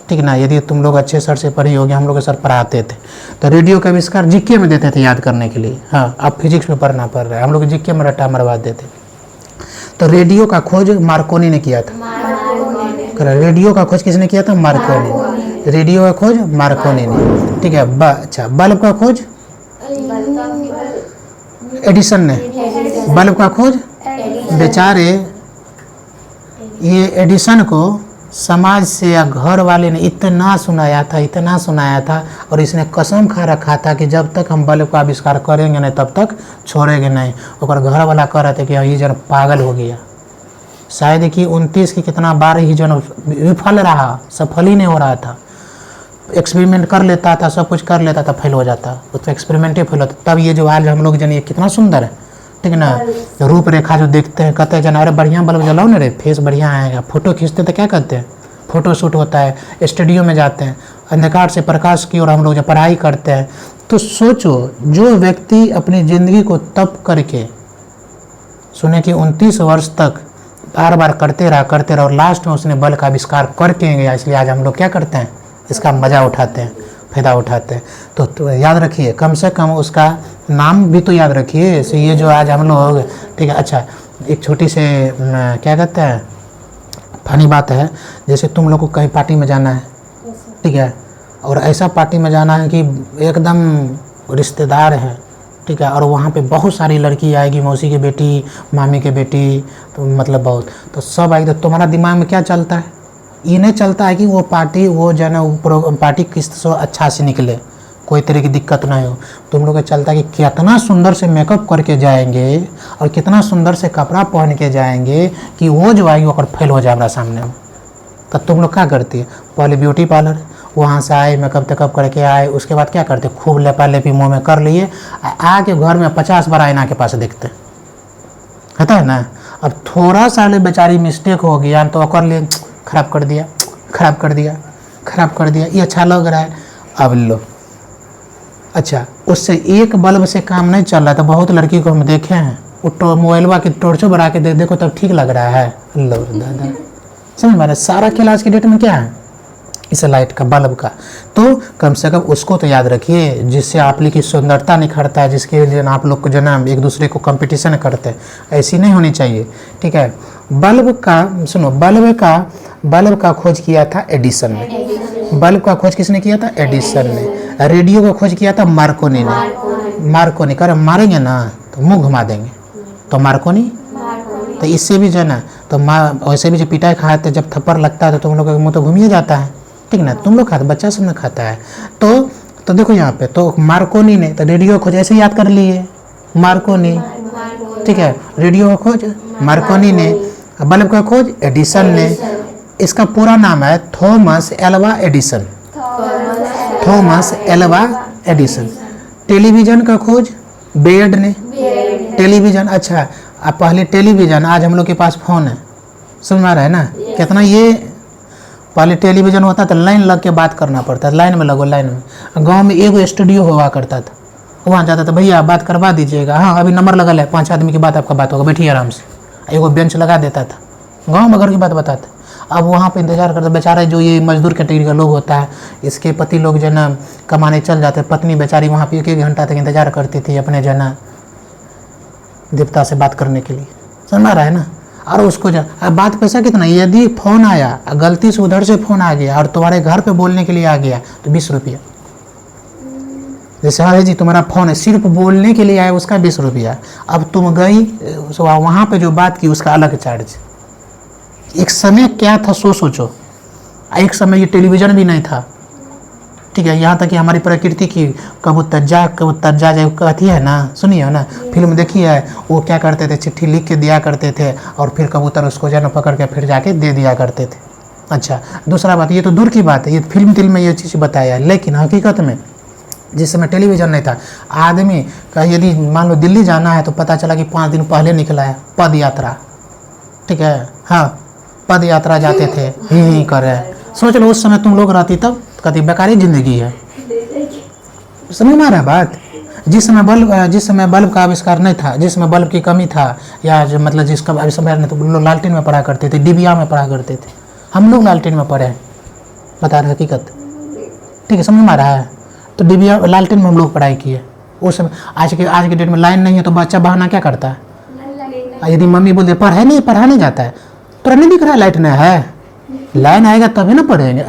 ठीक ना, यदि तुम लोग अच्छे सर से पढ़ी होगी, हम लोग के सर पढ़ाते थे, तो रेडियो का आविष्कार जीके में देते थे याद करने के लिए। हाँ, अब फिजिक्स में पढ़ना पड़ रहा है, हम लोग जीके में रट्टा मरवा देते। तो रेडियो का खोज मार्कोनी ने किया था। रेडियो का खोज किसने किया था? मार्कोनी। रेडियो का खोज मार्कोनी ने। ठीक है, अच्छा, बल्ब का खोज एडिसन ने। बल्ब का खोज बेचारे ये एडिसन को समाज से या घर वाले ने इतना सुनाया था और इसने कसम खा रखा था कि जब तक हम बल्ब का आविष्कार करेंगे नहीं तब तक छोड़ेंगे नहीं। और घर वाला कह रहे थे कि ये जन पागल हो गया, शायद कि 29 की कितना बार ही जन विफल रहा, सफल ही नहीं हो रहा था। एक्सपेरिमेंट कर लेता था, सब कुछ कर लेता था, फेल हो जाता, उसका एक्सपेरिमेंट ही फेल होता। तब ये जो आज हम लोग जन ये कितना सुंदर है, ठीक ना, रूपरेखा जो देखते हैं, कहते हैं जन अरे बढ़िया बल्ब जलाओ ना रे, फेस बढ़िया आएगा। फोटो खींचते तो क्या कहते हैं, फोटो शूट होता है, स्टूडियो में जाते हैं, अंधकार से प्रकाश की ओर हम लोग जब पढ़ाई करते हैं। तो सोचो, जो व्यक्ति अपनी ज़िंदगी को तप करके सुने कि 29 वर्ष तक बार बार करते रहा और लास्ट में उसने बल्ब का आविष्कार करके गया, इसलिए आज हम लोग क्या करते हैं, इसका मज़ा उठाते हैं, फ़ायदा उठाते हैं। तो याद रखिए, कम से कम उसका नाम भी तो याद रखिए। इसे ये जो आज हम लोग, ठीक है। अच्छा, एक छोटी से क्या कहते हैं फनी बात है, जैसे तुम लोग को कहीं पार्टी में जाना है, ठीक है, और ऐसा पार्टी में जाना है कि एकदम रिश्तेदार है, ठीक है, और वहाँ पे बहुत सारी लड़की आएगी, मौसी की बेटी, मामी के बेटी, तो मतलब बहुत, तो सब आएगी। तो तुम्हारा दिमाग में क्या चलता है? ये नहीं चलता है कि वो पार्टी, वो जो है ना पार्टी किस से अच्छा से निकले, कोई तरह की दिक्कत ना हो। तुम लोग को चलता है कि कितना सुंदर से मेकअप करके जाएंगे और कितना सुंदर से कपड़ा पहन के जाएंगे कि वो जो आएगी वो फेल हो जाए हमारा सामने में। तो तुम लोग क्या करती है, पहले ब्यूटी पार्लर वहाँ से आए, मेकअप तेकअप करके आए, उसके बाद क्या करते, खूब लेपा लेपी मुँह में कर लिए, आके घर में 50 बार आईना के पास देखते, कहता है ना। अब थोड़ा सा बेचारी मिस्टेक हो गया तो कर लिए, खराब कर दिया, ख़राब कर दिया, ये अच्छा लग रहा है, अब लो। अच्छा, उससे एक बल्ब से काम नहीं चल रहा, तो बहुत लड़की को हम देखे हैं वो मोबाइलवा की टॉर्चो बढ़ा के देखो तब ठीक लग रहा है। लो दादा, समझ में, सारा खेल आज के डेट में क्या है, इस लाइट का, बल्ब का। तो कम से कम उसको तो याद रखिए, जिससे आप लोग की सुंदरता निखरता है, जिसके लिए आप लोग को जो ना एक दूसरे को कंपटीशन करते हैं, ऐसी नहीं होनी चाहिए, ठीक है। बल्ब का सुनो, बल्ब का खोज किया था एडिसन ने। बल्ब का खोज किसने किया था? एडिसन ने। रेडियो का खोज किया था मार्कोनी ने। मार्कोनी, कर मारेंगे ना तो मुंह घुमा देंगे, तो मार्कोनी। तो इससे भी जो है ना, तो वैसे भी जो पिटाई खाते जब थप्पड़ लगता है तो तुम लोग का मुँह तो घूमिए जाता है, ठीक ना, तुम लोग खाते, बच्चा सब ना खाता है। तो देखो यहाँ पे तो मार्कोनी ने, तो रेडियो खोज ऐसे याद कर लिए, मार्कोनी, ठीक है। रेडियो का खोज मार्कोनी ने, बल्ब का खोज एडिसन ने। इसका पूरा नाम है Thomas Alva Edison. Thomas Alva Edison. Television का खोज बेड ने। टेलीविज़न, अच्छा, अब पहले टेलीविज़न, आज हम लोग के पास फ़ोन है, समझ में आ रहा है ना कितना। ये पहले टेलीविज़न होता था, लाइन लग के बात करना पड़ता था, लाइन में लगो, लाइन में। गांव में एक स्टूडियो हुआ करता था, वहाँ जाता था, भैया बात करवा दीजिएगा, हाँ अभी नंबर लगा है, 5 आदमी की बात आपका बात होगा, बैठिए आराम से। एगो बेंच लगा देता था, गांव में घर की बात बताता। अब वहाँ पे इंतजार करता, बेचारा जो ये मजदूर कैटेगरी का लोग होता है, इसके पति लोग जो ना कमाने चल जाते, पत्नी बेचारी वहाँ पे 1-1 घंटा तक इंतजार करती थी अपने जो ना देवता से बात करने के लिए, समझ रहा है ना। और उसको अब बात पैसा कितना, यदि फ़ोन आया, गलती से उधर से फ़ोन आ गया और तुम्हारे घर पे बोलने के लिए आ गया तो 20 रुपया। जैसे हाँ जी तुम्हारा फ़ोन है, सिर्फ बोलने के लिए आया, उसका 20 रुपया। अब तुम गई वहाँ पे जो बात की उसका अलग चार्ज। एक समय क्या था सोचो, एक समय ये टेलीविज़न भी नहीं था, ठीक है। यहाँ तक कि हमारी प्रकृति की कबूतर जा जो कहती है ना, सुनिए ना, फिल्म देखी है, वो क्या करते थे, चिट्ठी लिख के दिया करते थे और फिर कबूतर उसको जो है ना पकड़ के फिर जाके दे दिया करते थे। अच्छा, दूसरा बात, ये तो दूर की बात है, ये फिल्म में ये चीज़ बताया है, लेकिन हकीकत में जिस समय टेलीविज़न नहीं था, आदमी का यदि मान लो दिल्ली जाना है तो पता चला कि 5 दिन पहले निकला है पद यात्रा, ठीक है, हाँ पद यात्रा जाते थे, ही कर रहे। सोच लो उस समय तुम लोग रहती तब कभी बेकारी ज़िंदगी है, समझ में आ रहा है बात। जिस समय बल्ब का आविष्कार नहीं था, जिस समय बल्ब की कमी था, या जो मतलब जिसका आविष्कार नहीं, तो लोग लालटेन में पढ़ा करते थे, डिबिया में पढ़ा करते थे। हम लोग लालटेन में पढ़े हैं, बता रहे हकीकत, ठीक है, समझ में आ रहा है। तो डिबिया लालटेन में हम लोग पढ़ाई किए उस समय। आज के डेट में लाइन नहीं है तो बच्चा बहाना क्या करता है, यदि मम्मी बोलते पढ़ाने जाता है, तो नहीं दिख रहा है लाइट नहीं है, लाइन आएगा तभी ना पढ़ेंगे।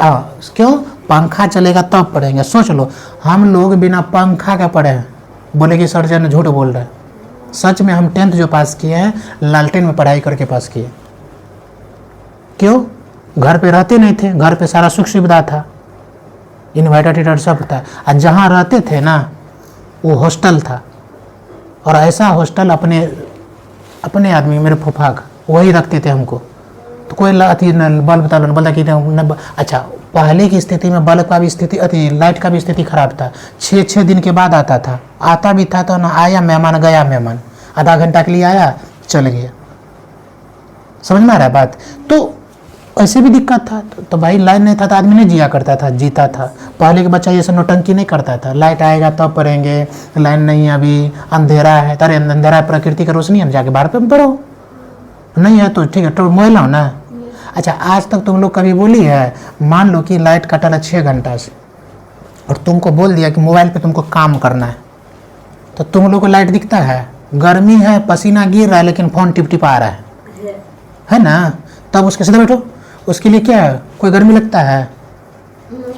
क्यों, पंखा चलेगा तब पढ़ेंगे। सोच लो हम लोग बिना पंखा का पढ़े हैं, बोले कि सर जन झूठ बोल रहे हैं। सच में हम 10th जो पास किए हैं लालटेन में पढ़ाई करके पास किए। क्यों, घर पे रहते नहीं थे, घर पे सारा सुख सुविधा था, इन्वर्टर सब था, और जहाँ रहते थे ना वो हॉस्टल था, और ऐसा हॉस्टल अपने आदमी मेरे फूफा का वही रखते थे हमको। तो कोई अति बल्ब बोलता कि अच्छा, पहले की स्थिति में बल्ब का भी स्थिति लाइट का भी स्थिति खराब था। 6 दिन के बाद आता भी था, तो ना आया मेहमान गया मेहमान, आधा घंटा के लिए आया चल गया, समझ में आ रहा है बात। तो ऐसे भी दिक्कत था, तो भाई लाइन नहीं था तो आदमी नहीं जिया करता था, जीता था। पहले के बच्चा ये सब नौटंकी नहीं करता था, लाइट आएगा तब पढ़ेंगे, लाइन नहीं है अभी अंधेरा है, तारे अंधेरा है, प्रकृति का रोशनी है, जाके बाहर पे पढ़ो, नहीं है तो ठीक है, तो मोबाइल लाओ ना। अच्छा, आज तक तुम लोग कभी बोली है, मान लो कि लाइट कटा है 6 घंटा से और तुमको बोल दिया कि मोबाइल पे तुमको काम करना है, तो तुम लोग को लाइट दिखता है, गर्मी है, पसीना गिर रहा है, लेकिन फ़ोन टिप आ रहा है ना, तब उसके साथ बैठो। उसके लिए क्या है, कोई गर्मी लगता है,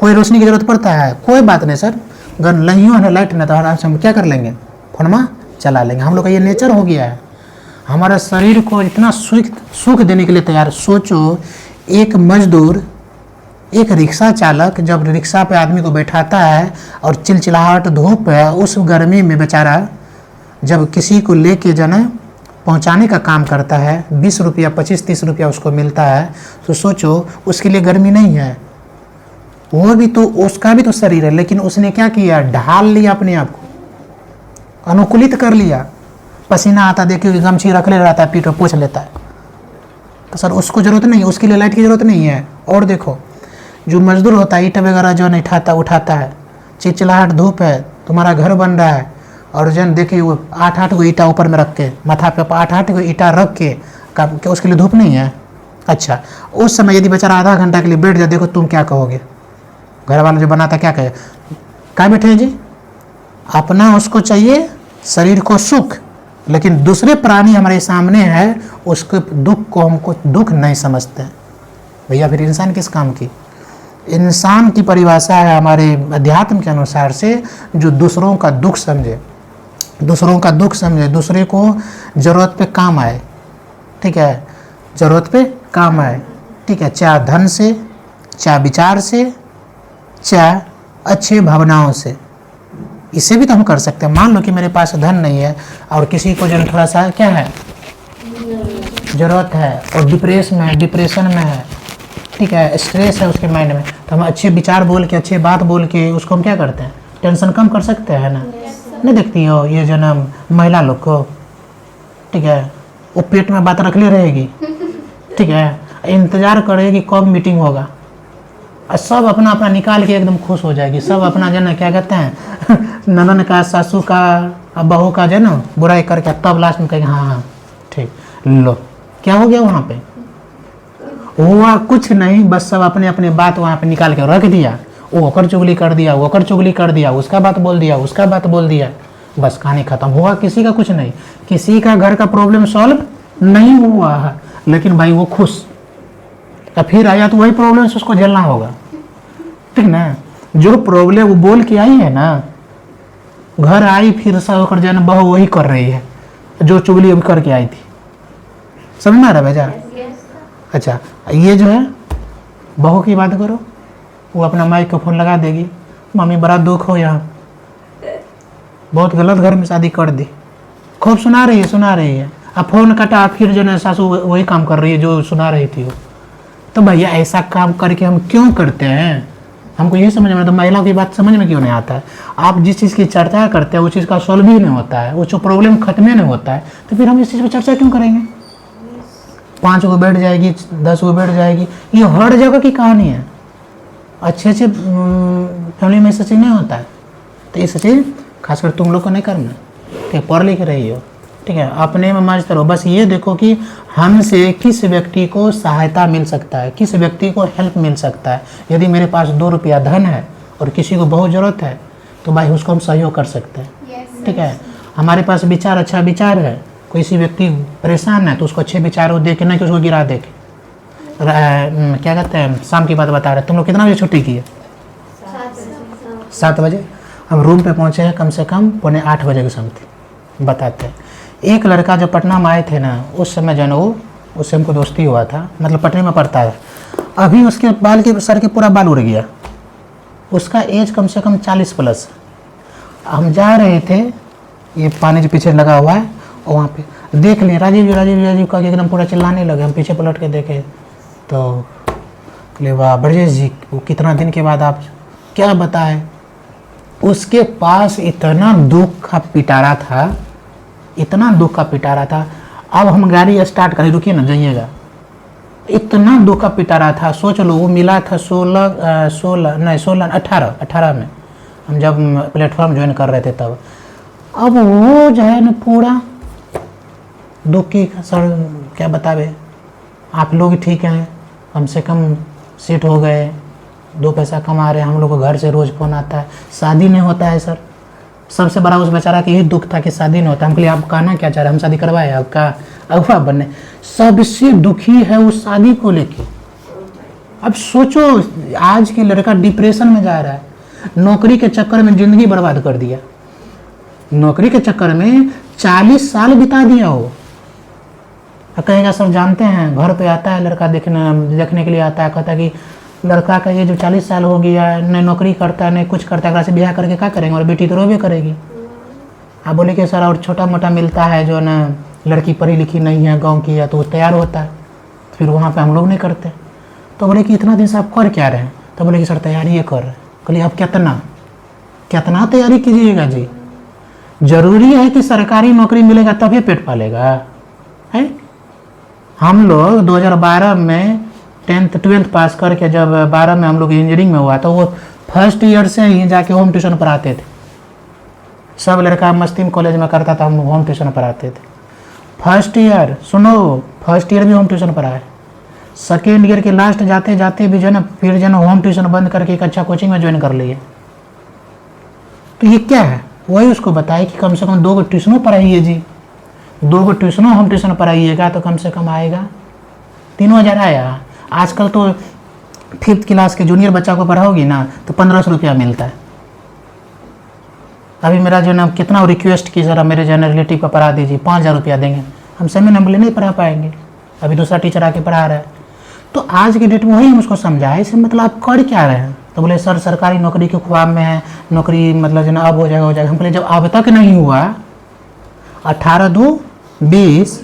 कोई रोशनी की जरूरत पड़ता है, कोई बात नहीं सर, नहीं है लाइट ना, तो आराम से हम क्या कर लेंगे, फोनमा चला लेंगे। हम लोग का ये नेचर हो गया है, हमारा शरीर को इतना सुख देने के लिए तैयार। सोचो एक मजदूर, एक रिक्शा चालक जब रिक्शा पे आदमी को बैठाता है और चिलचिलाहट धूप है, उस गर्मी में बेचारा जब किसी को लेके जाना पहुंचाने का काम करता है, 20 रुपया 25-30 रुपया उसको मिलता है, तो सोचो उसके लिए गर्मी नहीं है, वो भी तो उसका भी तो शरीर है, लेकिन उसने क्या किया, ढाल लिया अपने आप को, अनुकूलित कर लिया। पसीना आता देखिए गमछी रख ले रहता है, पीठ पोंछ लेता है, तो सर उसको ज़रूरत नहीं है, उसके लिए लाइट की ज़रूरत नहीं है। और देखो जो मजदूर होता है ईंट वगैरह जो नहीं उठाता है, चिलचिलाहट धूप है, तुम्हारा घर बन रहा है, और जन देखिए वो 8-8 को ईंटा ऊपर में रख के, माथा पे 8-8 को ईंटा रख के, क्या उसके लिए धूप नहीं है? अच्छा, उस समय यदि बेचारा आधा घंटा के लिए बैठ जाए, देखो तुम क्या कहोगे? घर वाला जो बनाता क्या कहे, क्या बैठे जी? अपना उसको चाहिए शरीर को सुख, लेकिन दूसरे प्राणी हमारे सामने है, उसके दुख को हमको दुख नहीं समझते हैं। भैया फिर इंसान किस काम की? इंसान की परिभाषा है हमारे अध्यात्म के अनुसार से, जो दूसरों का दुख समझे, दूसरों का दुख समझे, दूसरे को ज़रूरत पे काम आए, ठीक है, ज़रूरत पे काम आए, ठीक है, चाहे धन से, चाहे विचार से, चाहे अच्छे भावनाओं से। इसे भी तो हम कर सकते हैं। मान लो कि मेरे पास धन नहीं है और किसी को जो थोड़ा सा क्या है, ज़रूरत है, और डिप्रेशन में है, ठीक है, स्ट्रेस है उसके माइंड में, तो हम अच्छे विचार बोल के, अच्छे बात बोल के उसको हम क्या करते हैं, टेंशन कम कर सकते हैं ना। नहीं देखती हो ये जो ना महिला लोग को, ठीक है, वो पेट में बात रख ले रहेगी, ठीक है, इंतजार करेगी कब मीटिंग होगा, और सब अपना अपना निकाल के एकदम खुश हो जाएगी। सब अपना जो ना क्या कहते हैं ननन का, सासू का, बहू का जो ना बुराई करके, तब लास्ट में कहेंगे हाँ ठीक, लो क्या हो गया वहाँ पे? हुआ कुछ नहीं, बस सब अपने अपने बात वहाँ पे निकाल के रख दिया। वो ओकर चुगली कर दिया, वो ओकर चुगली कर दिया, उसका बात बोल दिया, उसका बात बोल दिया, बस कहानी खत्म। हुआ किसी का कुछ नहीं, किसी का घर का प्रॉब्लम सॉल्व नहीं हुआ है, लेकिन भाई वो खुश, तो फिर आया तो वही प्रॉब्लम से उसको झेलना होगा, ठीक ना। जो प्रॉब्लम वो बोल के आई है ना, घर आई फिर सब होकर जाना बहू वही कर रही है जो चुगली अभी करके आई थी। समझ में आ रहा है बेचा? अच्छा, ये जो है बहू की बात करो, वो अपना माइक को फोन लगा देगी, मम्मी बड़ा दुख हो, यहाँ बहुत गलत घर में शादी कर दी, खूब सुना रही है, अब फोन कटा, फिर जो है सासू वही काम कर रही है जो सुना रही थी वो। तो भैया ऐसा काम करके हम क्यों करते हैं? हमको ये समझ में, तो महिलाओं की बात समझ में क्यों नहीं आता है? आप जिस चीज़ की चर्चा करते हैं उस चीज़ का सॉल्व ही नहीं होता है, वो जो प्रॉब्लम खत्म ही नहीं होता है, तो फिर हम इस चीज़ पर चर्चा क्यों करेंगे? 5 को बैठ जाएगी, 10 को बैठ जाएगी, ये हर जगह की कहानी है। अच्छे फैमिली में ऐसा चीज़ नहीं होता है, तो ये चीज़ खासकर तुम लोग को नहीं करना, ठीक, पढ़ लिख रही हो, ठीक है, अपने में मस्त रहो। बस ये देखो कि हमसे किस व्यक्ति को सहायता मिल सकता है, किस व्यक्ति को हेल्प मिल सकता है। यदि मेरे पास 2 रुपया धन है और किसी को बहुत ज़रूरत है, तो भाई उसको हम सहयोग कर सकते हैं, ठीक है। हमारे पास विचार, अच्छा विचार है, कोई सी व्यक्ति परेशान है तो उसको अच्छे विचार दे के, ना कि उसको गिरा दे के। क्या कहते हैं, शाम की बात बता रहे, तुम लोग कितना बजे छुट्टी की है? 7 बजे। हम रूम पे पहुँचे हैं कम से कम 7:45 बजे के समथिंग। बताते हैं, एक लड़का जो पटना में आए थे ना, उस समय जो है वो, उससे हमको दोस्ती हुआ था, मतलब पटने में पढ़ता है। अभी उसके बाल के सर के पूरा बाल उड़ गया, उसका एज कम से कम 40+। हम जा रहे थे, ये पानी के पीछे लगा हुआ है, और वहाँ पे देख लें राजीव का एकदम पूरा चिल्लाने लगे। हम पीछे पलट के देखे तो बोले वाह ब्रजेश जी, वो कितना दिन के बाद आप, क्या बताएं, उसके पास इतना दुख का पिटारा था, इतना दुख का पिटारा था। अब हम गाड़ी स्टार्ट करें, रुकिए ना, जाइएगा, इतना दुख का पिटारा था। सोच लो, वो मिला था 18 में, हम जब प्लेटफॉर्म ज्वाइन कर रहे थे तब। अब वो जो है ना पूरा दुख की, सर क्या बतावे, आप लोग ठीक हैं, कम से कम सेट हो गए, 2 पैसा कमा रहे हैं, हम लोग को घर से रोज़ फोन आता है, शादी नहीं होता है सर। सबसे बड़ा उस बेचारा का यही दुख था कि शादी नहीं होता। हम कहलिए आप कहना क्या चाह रहे हैं, हम शादी करवाए, आपका अगुआ बनने। सबसे दुखी है उस शादी को लेके। अब सोचो, आज के लड़का डिप्रेशन में जा रहा है, नौकरी के चक्कर में ज़िंदगी बर्बाद कर दिया, नौकरी के चक्कर में 40 साल बिता दिया हो। कहेगा सर जानते हैं, घर पे आता है लड़का देखने के लिए आता है, कहता है कि लड़का का ये जो 40 साल हो गया है, न नौकरी करता है, न कुछ करता है, अगर से ब्याह करके क्या करेंगे, और बेटी तो रोबे करेगी। आप बोले कि सर और छोटा मोटा मिलता है जो ना लड़की पढ़ी लिखी नहीं है, गांव की है, तो वो तैयार होता है, फिर वहाँ पे हम लोग नहीं करते। तो बोले कि इतना दिन से आप कर क्या रहे हैं? तो बोले कि सर तैयारी ये कर रहे हैं। बोले आप कितना तैयारी कीजिएगा जी? जरूरी है कि सरकारी नौकरी मिलेगा तभी पेट पालेगा है? हम लोग 2012 में 10th 12th पास करके जब 12 में हम लोग इंजीनियरिंग में हुआ तो वो फर्स्ट ईयर से ही जाके होम ट्यूशन पढ़ाते थे। सब लड़का मस्ती कॉलेज में करता था, हम होम ट्यूशन पढ़ाते थे। फर्स्ट ईयर सुनो, फर्स्ट ईयर भी होम ट्यूशन पढ़ाए। सेकेंड ईयर के लास्ट जाते जाते भी जो है ना फिर जो है ना होम ट्यूशन बंद करके एक अच्छा कोचिंग में ज्वाइन कर लिए। तो ये क्या है, वही उसको बताए कि कम से कम 2 ट्यूशनों पढ़ाइए जी, 2 ट्यूशनों होम ट्यूशन पढ़ाइएगा तो कम से कम आएगा 3000 आया। आजकल तो 5th क्लास के जूनियर बच्चा को पढ़ाओगी ना तो 1500 रुपया मिलता है। अभी मेरा जो ना कितना रिक्वेस्ट की ज़रा मेरे जो रिलेटिव का पढ़ा दीजिए, 5000 रुपया देंगे। हम सेमी नंबर नहीं पढ़ा पाएंगे, अभी दूसरा टीचर आके पढ़ा रहा है। तो आज के डेट में वही हम उसको समझाए, इसे मतलब आप कर क्या रहे हैं। तो बोले सर सरकारी नौकरी के ख्वाब में है, नौकरी मतलब जो ना अब हो जाएगा। हम बोले जब अब तक नहीं हुआ, 18 2 20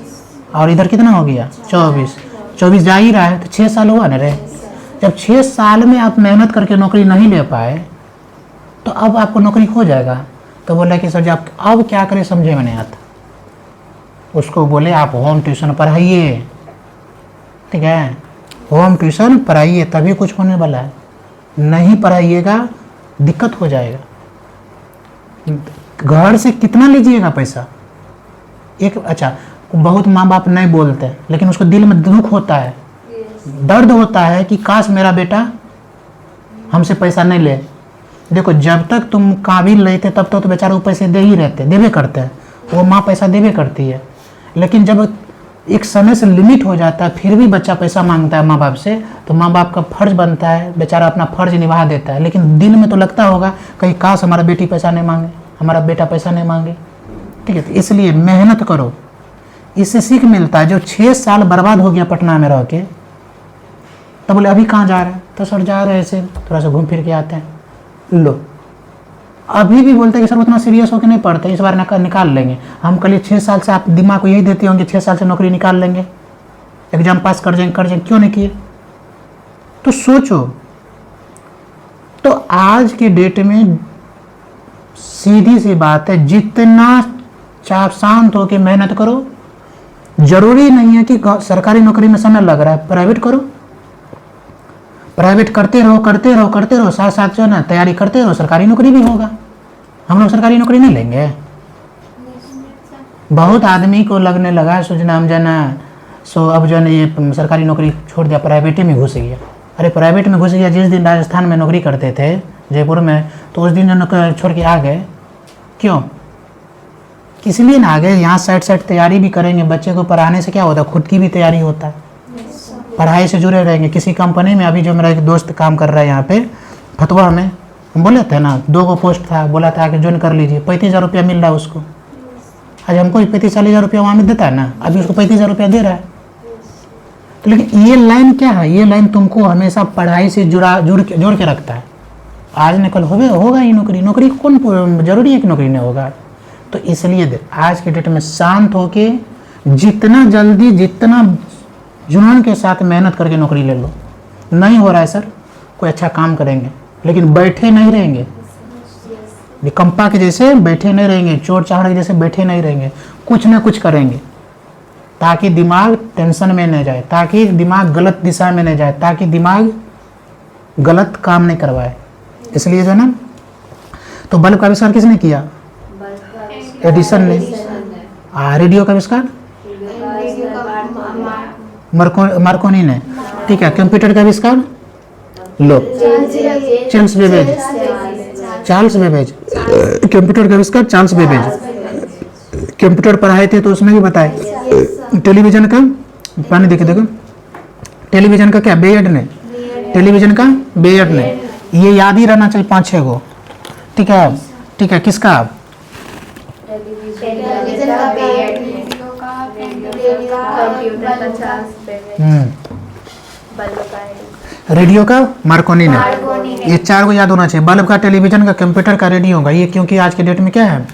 और इधर कितना हो गया 24 जा ही रहा है, तो 6 साल हुआ ना रे। जब 6 साल में आप मेहनत करके नौकरी नहीं ले पाए तो अब आपको नौकरी हो जाएगा। तो बोला कि सर जी आप अब क्या करें समझे में नहीं आता। उसको बोले आप होम ट्यूशन पढ़ाइए, ठीक है, होम ट्यूशन पढ़ाइए तभी कुछ होने वाला है, नहीं पढ़ाइएगा दिक्कत हो जाएगा। घर से कितना लीजिएगा पैसा। एक अच्छा बहुत माँ बाप नहीं बोलते लेकिन उसको दिल में दुख होता है, दर्द होता है कि काश मेरा बेटा हमसे पैसा नहीं ले। देखो जब तक तुम काबिल रहते तब तक तो बेचारे वो पैसे दे ही रहते, देवे करते हैं, वो माँ पैसा देवे करती है। लेकिन जब एक समय से लिमिट हो जाता है फिर भी बच्चा पैसा मांगता है माँ बाप से, तो माँ बाप का फर्ज बनता है, बेचारा अपना फर्ज निभा देता है। लेकिन दिल में तो लगता होगा कहीं काश हमारा बेटी पैसा नहीं मांगे, हमारा बेटा पैसा नहीं मांगे, ठीक है। तो इसलिए मेहनत करो, इससे सीख मिलता है। जो 6 साल बर्बाद हो गया पटना में रह के, तो बोले अभी कहाँ जा रहे हैं, तो सर जा रहे हैं ऐसे थोड़ा सा घूम फिर के आते हैं। लो अभी भी बोलते हैं कि सर उतना सीरियस होकर नहीं पढ़ते, इस बार निकाल लेंगे। हम कल 6 साल से आप दिमाग को यही देते होंगे 6 साल से नौकरी निकाल लेंगे, एग्जाम पास कर जाएंगे, क्यों नहीं किए। तो सोचो, तो आज के डेट में सीधी सी बात है, जितना चाप शांत होकर मेहनत करो। जरूरी नहीं है कि सरकारी नौकरी में समय लग रहा है, प्राइवेट करो, प्राइवेट करते रहो, साथ साथ जो है ना तैयारी करते रहो, सरकारी नौकरी भी होगा। हम लोग सरकारी नौकरी नहीं लेंगे। बहुत आदमी को लगने लगा सोचना हम जो है ना सो अब जो है ना ये सरकारी नौकरी छोड़ दिया, प्राइवेट में घुस गया। अरे प्राइवेट में घुस गया, जिस दिन राजस्थान में नौकरी करते थे जयपुर में, तो उस दिन जो छोड़ के आ गए। क्यों, इसलिए ना आ गए। यहाँ साइड तैयारी भी करेंगे, बच्चे को पढ़ाने से क्या होता है, खुद की भी तैयारी होता है, पढ़ाई से जुड़े रहेंगे। किसी कंपनी में अभी जो मेरा एक दोस्त काम कर रहा है यहाँ पे फतवा में, हम बोले थे ना 2 पोस्ट था, बोला था कि ज्वाइन कर लीजिए, 35,000 रुपया मिल रहा है उसको। आज हमको 35-40,000 रुपया वहाँ में देता है ना, अभी उसको 35,000 रुपया दे रहा है। तो लेकिन ये लाइन क्या है, ये लाइन तुमको हमेशा पढ़ाई से जोड़ के रखता है। आज न कल होगा ही नौकरी कौन जरूरी है कि नौकरी नहीं होगा। तो इसलिए आज के डेट में शांत होके जितना जल्दी जितना जुनून के साथ मेहनत करके नौकरी ले लो। नहीं हो रहा है सर, कोई अच्छा काम करेंगे, लेकिन बैठे नहीं रहेंगे, कंपा के जैसे बैठे नहीं रहेंगे, चोर चाहड़ के जैसे बैठे नहीं रहेंगे, कुछ ना कुछ करेंगे ताकि दिमाग टेंशन में न जाए, ताकि दिमाग गलत दिशा में न जाए, ताकि दिमाग गलत काम नहीं करवाए। इसलिए जो ना, तो बल्ब का आविष्कार किसने किया, एडिसन ने। रेडियो का आविष्कार मार्कोनी ने, ठीक है। कंप्यूटर का आविष्कार लो चार्ल्स बेबेज, कंप्यूटर का आविष्कार चार्ल्स बेबेज। कंप्यूटर पढ़ाए थे तो उसमें भी बताए। टेलीविजन का पानी देखो टेलीविजन का क्या, बेयड ने, टेलीविजन का बेयड ने। ये याद ही रहना चाहिए 5-6 गो, ठीक है। किसका, रेडियो का मार्कोनी ने। ये 4 को याद होना चाहिए, बल्ब का, टेलीविजन का, कंप्यूटर का, रेडियो का। ये क्योंकि आज के डेट में क्या है,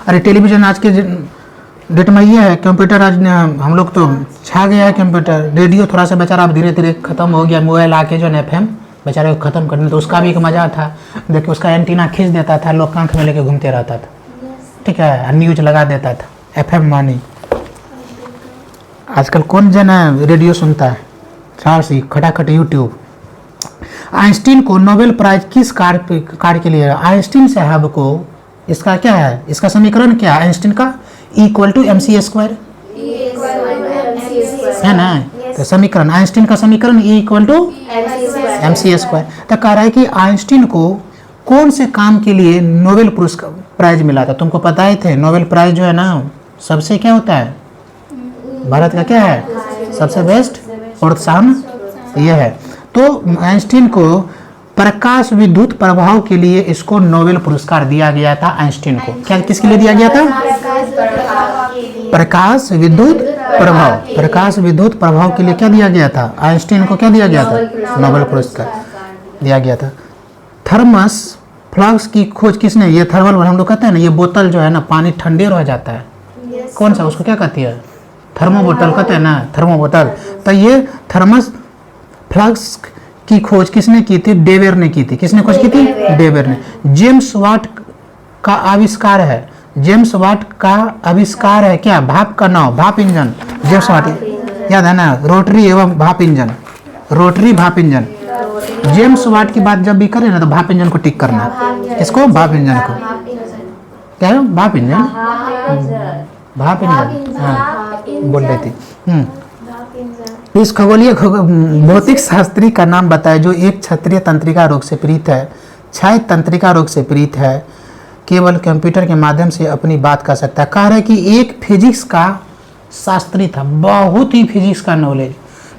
अरे टेलीविजन आज के डेट में ये है, कंप्यूटर आज हम लोग तो छा गया है कंप्यूटर। रेडियो थोड़ा सा बेचारा अब धीरे धीरे खत्म हो गया, मोबाइल आके जो है FM बेचारे को खत्म करने, तो उसका भी एक मजा था। देखिए उसका एंटीना खींच देता था, लोग आँख में लेके घूमते रहता था, ठीक है, न्यूज लगा देता था, FM मानी। आजकल कौन जो है रेडियो सुनता है, फारसी खटाखट यूट्यूब। आइंस्टीन को नोबेल प्राइज किस कार्य के लिए? आइंस्टीन साहब को इसका क्या है, इसका समीकरण क्या है आइंस्टीन का? E=mc² है ना। तो समीकरण आइंस्टीन का समीकरण E=mc²। तो कह रहा है कि आइंस्टीन को कौन से काम के लिए नोबेल पुरस्कार प्राइज मिला था? तुमको पता ही थे नोबेल प्राइज जो है ना सबसे क्या होता है, भारत का क्या है सबसे बेस्ट प्रोत्साहन ये है। तो आइंस्टीन को प्रकाश विद्युत प्रभाव के लिए इसको नोबेल पुरस्कार दिया गया था। आइंस्टीन को क्या किसके लिए दिया गया था? प्रकाश विद्युत प्रभाव। प्रकाश विद्युत प्रभाव के लिए क्या दिया गया था? आइंस्टीन को क्या दिया गया था? नोबेल पुरस्कार दिया गया था। थर्मस फ्लास्क की खोज किसने? ये थर्मल हम लोग कहते हैं ना, ये बोतल जो है ना पानी ठंडे रह जाता है, कौन सा उसको क्या कहती है? थर्मो बोतल कहते हैं ना, थर्मो बोतल। तो ये थर्मस फ्लास्क की खोज किसने की थी? डेवेर ने की थी। किसने खोज की थी? डेवेर ने। जेम्स वाट का आविष्कार है, जेम्स वाट का आविष्कार है क्या? भाप का नाव, भाप इंजन। जेम्स वाट याद है ना, रोटरी एवं भाप इंजन, रोटरी भाप इंजन। जेम्स वाट की बात जब भी करें ना तो भाप इंजन को टिक करना। किसको? भाप इंजन को। क्या है? भाप इंजन, भाप इंजन हाँ बोल रही थी। इस खगोलीय भौतिक शास्त्री का नाम बताए जो एक क्षत्रिय तंत्रिका रोग से पीड़ित है, क्षय तंत्रिका रोग से पीड़ित है, केवल कंप्यूटर के माध्यम से अपनी बात कर सकता है। कह रहा है कि एक फिजिक्स का शास्त्री था, बहुत ही फिजिक्स का नॉलेज,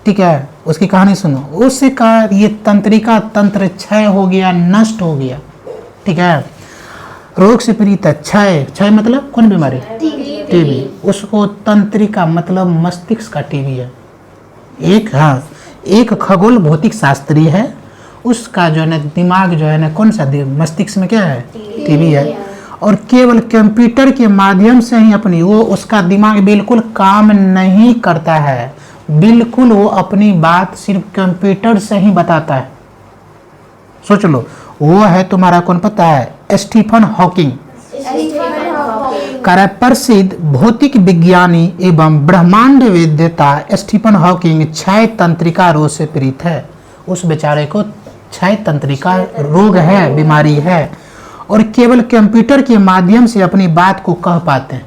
ठीक है। उसकी कहानी सुनो। उससे कहा ये तंत्रिका तंत्र क्षय हो गया, नष्ट हो गया, ठीक है। रोग से पीड़ित है, क्षय, क्षय मतलब कौन बीमारी? टीबी। उसको तंत्रिका मतलब मस्तिष्क का टीबी है। एक हाँ एक खगोल भौतिक शास्त्री है, उसका जो है ना दिमाग जो है ना कौन सा मस्तिष्क में क्या है? टीबी है। और केवल कंप्यूटर के माध्यम से ही अपनी वो उसका दिमाग बिल्कुल काम नहीं करता है, बिल्कुल वो अपनी बात सिर्फ कंप्यूटर से ही बताता है। सोच लो, वो है तुम्हारा कौन पता है? Stephen Hawking. प्रसिद्ध भौतिक विज्ञानी एवं ब्रह्मांड वेद्यता स्टीफन हॉकिंग क्षय तंत्रिका रोग से पीड़ित है। उस बेचारे को क्षय तंत्रिका रोग है, बीमारी है, और केवल कंप्यूटर के माध्यम से अपनी बात को कह पाते हैं,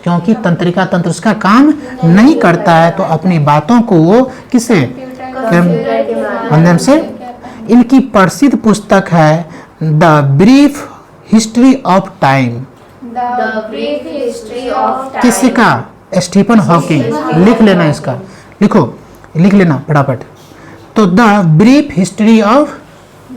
क्योंकि तंत्रिका तंत्र उसका काम नहीं करता है। तो अपनी बातों को वो किसे माध्यम से। इनकी प्रसिद्ध पुस्तक है the brief history of time. किसका? Stephen Hawking. लिख लेना, इसका लिखो, लिख लेना फटाफट। तो the brief history of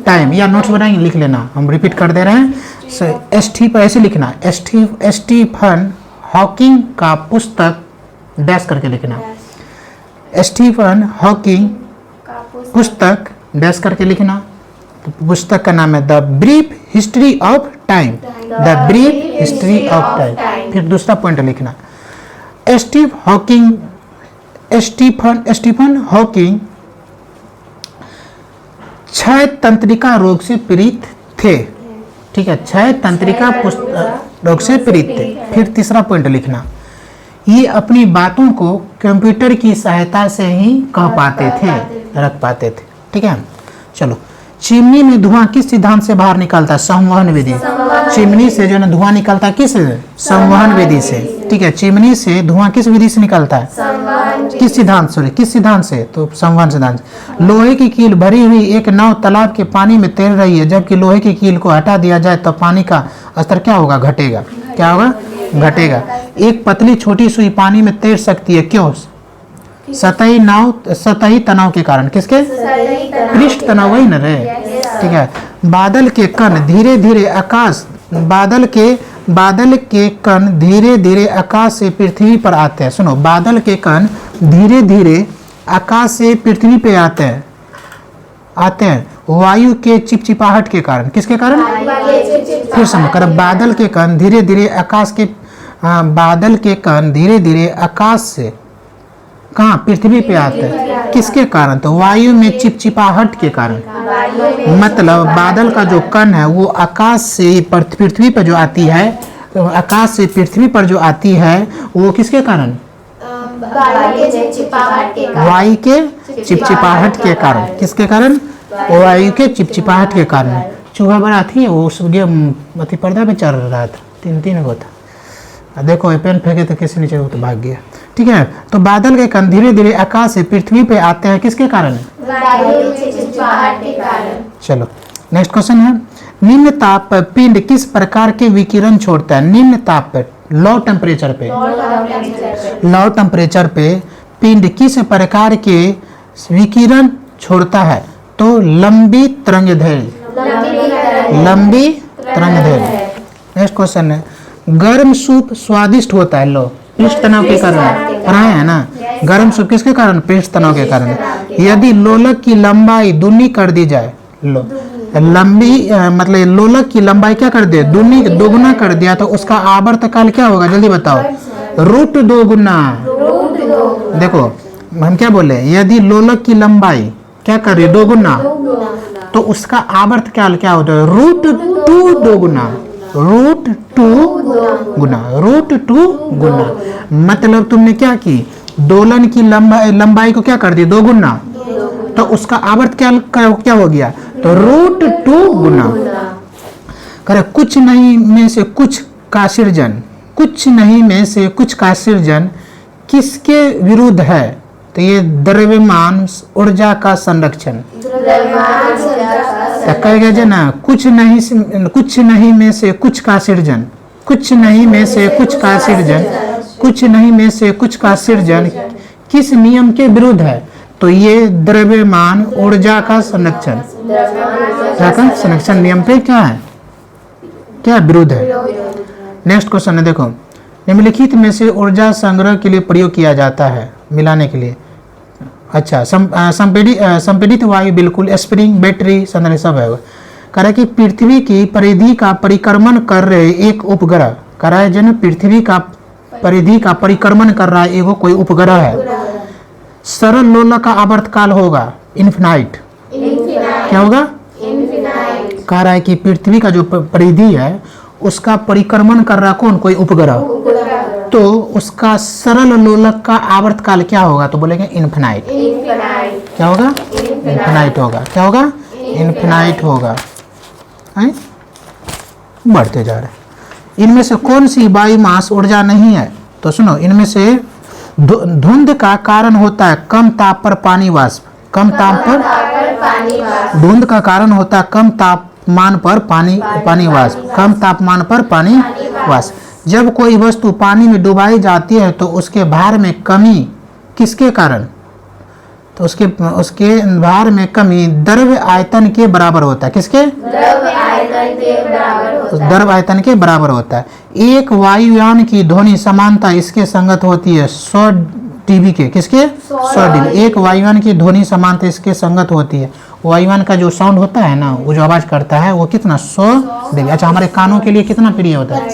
time, या नोट्स बनाएंगे लिख लेना, हम रिपीट कर दे रहे हैं। स्टीफन ऐसे लिखना, स्टीफन हॉकिंग का पुस्तक डैश करके लिखना, स्टीफन हॉकिंग पुस्तक डैश करके लिखना। तो पुस्तक का नाम है the brief history of time, the brief history of time. फिर दूसरा पॉइंट लिखना, स्टीफन हॉकिंग क्षय तंत्रिका रोग से पीड़ित थे, ठीक है, क्षय तंत्रिका रोग से पीड़ित थे। फिर तीसरा पॉइंट लिखना, ये अपनी बातों को कंप्यूटर की सहायता से ही कह पाते थे, रख पाते थे, ठीक है। चलो, चिमनी में धुआं किस सिद्धांत से बाहर निकलता है? संवहन विधि। चिमनी से जो है धुआं निकलता है किस? संवहन विधि से, ठीक है। चिमनी से धुआं किस विधि से निकलता है? किस सिद्धांत से? किस सिद्धांत से? तो संवहन सिद्धांत। लोहे की कील भरी हुई एक नाव तालाब के पानी में तैर रही है, जबकि लोहे की कील को हटा दिया जाए तो पानी का स्तर क्या होगा? घटेगा। क्या होगा? घटेगा। एक पतली छोटी सुई पानी में तैर सकती है, क्यों? सतही तनाव के कारण। किसके? पृष्ठ तनाव, वही न रे, ठीक है। बादल के कण धीरे धीरे आकाश, बादल के कण धीरे धीरे आकाश से पृथ्वी पर आते हैं। सुनो, बादल के कण धीरे धीरे आकाश से पृथ्वी पे आते हैं वायु के चिपचिपाहट के कारण। किसके कारण? फिर समझ कर, बादल के कण धीरे धीरे आकाश के बादल के कण धीरे धीरे आकाश से कहाँ? पृथ्वी पे आते हैं। किसके कारण? तो वायु में चिपचिपाहट के कारण। मतलब बादल का जो कण है वो आकाश से पृथ्वी पर जो आती है, तो आकाश से पृथ्वी पर जो आती है वो किसके कारण? वायु के चिपचिपाहट के कारण। किसके कारण? वायु के चिपचिपाहट के कारण। चूहा बड़ा थी, वो उस अति पर्दा पे चढ़ रहा था, 3 गो था। देखो ये पेन फेंके तो किसी नीचे, वो तो भाग गया। ठीक है, तो बादल के कण धीरे धीरे आकाश से पृथ्वी पे आते हैं किसके कारण? चलो नेक्स्ट क्वेश्चन है, निम्न ताप पर पिंड किस प्रकार के विकिरण छोड़ता है? निम्न ताप पर, लो टेम्परेचर पे, लो टेम्परेचर पे पिंड किस प्रकार के विकिरण छोड़ता है? तो लंबी तरंगदैर्घ्य, लंबी तरंगदैर्घ्य। नेक्स्ट क्वेश्चन है, गर्म सूप स्वादिष्ट होता है, लो पृष्ठ तनाव के कारण पढ़ाए है ना। गर्म सूप किसके कारण? पृष्ठ तनाव के कारण। यदि लोलक की लंबाई दूनी कर दी जाए, लो लंबी मतलब लोलक की लंबाई क्या कर दे? दोगुना कर दिया तो उसका आवर्तकाल क्या होगा? जल्दी बताओ। √2 गुना। देखो हम क्या बोले, यदि लोलक की लंबाई क्या कर रही है? 2 गुना, तो उसका आवर्तकाल क्या होता है? √2 गुना, √2 गुना। मतलब तुमने क्या की? दोलन की लंबाई को क्या कर दी? 2 गुना, तो उसका आवर्तकाल क्या हो गया? तो √2 गुना। करे कुछ नहीं में से कुछ का सृजन, कुछ नहीं में से कुछ का सृजन किसके विरुद्ध है? तो ये द्रव्यमान ऊर्जा का संरक्षण। कहेगा जो ना, कुछ नहीं में से कुछ का सृजन, कुछ नहीं में से कुछ का सृजन, कुछ नहीं में से कुछ का सृजन किस नियम के विरुद्ध है? तो ये द्रव्यमान ऊर्जा का संरक्षण, संरक्षण नियम पे क्या है? क्या विरुद्ध है? नेक्स्ट क्वेश्चन है, देखो निम्नलिखित में से ऊर्जा संग्रह के लिए प्रयोग किया जाता है, मिलाने के लिए। अच्छा, संपीड़ित वायु बिल्कुल स्प्रिंग, बैटरी, संधारण सब है। कह रहा है कि पृथ्वी की परिधि का परिक्रमण कर रहे एक उपग्रह, कह रहा है जन पृथ्वी का परिधि का परिक्रमण कर रहा है एगो कोई उपग्रह है। सरल लोलक का आवर्तकाल होगा इन्फिनाइट। क्या होगा? इन्फिनाइट। कह रहा है कि पृथ्वी का जो परिधि है उसका परिक्रमण कर रहा कौन? कोई उपग्रह। तो उसका सरल लोलक का आवर्तकाल क्या होगा? तो बोलेंगे इन्फिनाइट। क्या होगा? इन्फिनाइट होगा। क्या होगा? इन्फिनाइट होगा। बढ़ते जा रहे। इनमें से कौन सी बायोमास ऊर्जा नहीं है? तो सुनो, इनमें से धुंध का कारण होता है कम ताप पर पानी वाष्प। कम ताप पर धुंध का कारण होता है कम तापमान पर पानी वाष्प। कम तापमान पर पानी वाष्प। जब कोई वस्तु पानी में डुबाई जाती है तो उसके भार में कमी किसके कारण? तो उसके भार में कमी द्रव्य आयतन के बराबर होता है। किसके? द्रव्य आयतन के बराबर होता है। एक वायुयान की ध्वनि समानता इसके संगत होती है 100 dB के। किसके? 100 dB। एक वायुयान की ध्वनि समानता इसके संगत होती है। वायुयान का जो साउंड होता है ना, वो जो आवाज करता है वो कितना? 100 dB। अच्छा, हमारे कानों के लिए कितना प्रिय होता है?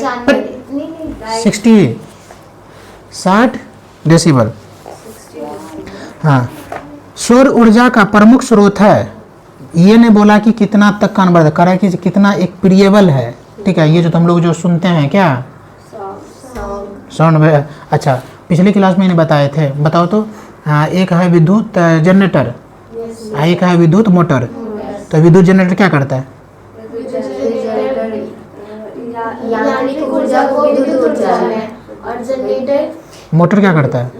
60 डेसिबल। हाँ, सौर ऊर्जा का प्रमुख स्रोत है। ये ने बोला कि कितना तक कन्वर्ट करा, कि कितना एक प्रियेबल है। ठीक है, ये जो तुम लोग जो सुनते हैं क्या साउंड। अच्छा, पिछली क्लास में इन्हें बताए थे, बताओ तो। हाँ, एक है विद्युत जनरेटर, एक है विद्युत मोटर। तो विद्युत जनरेटर क्या करता है? और जनरेटर, मोटर क्या करता है?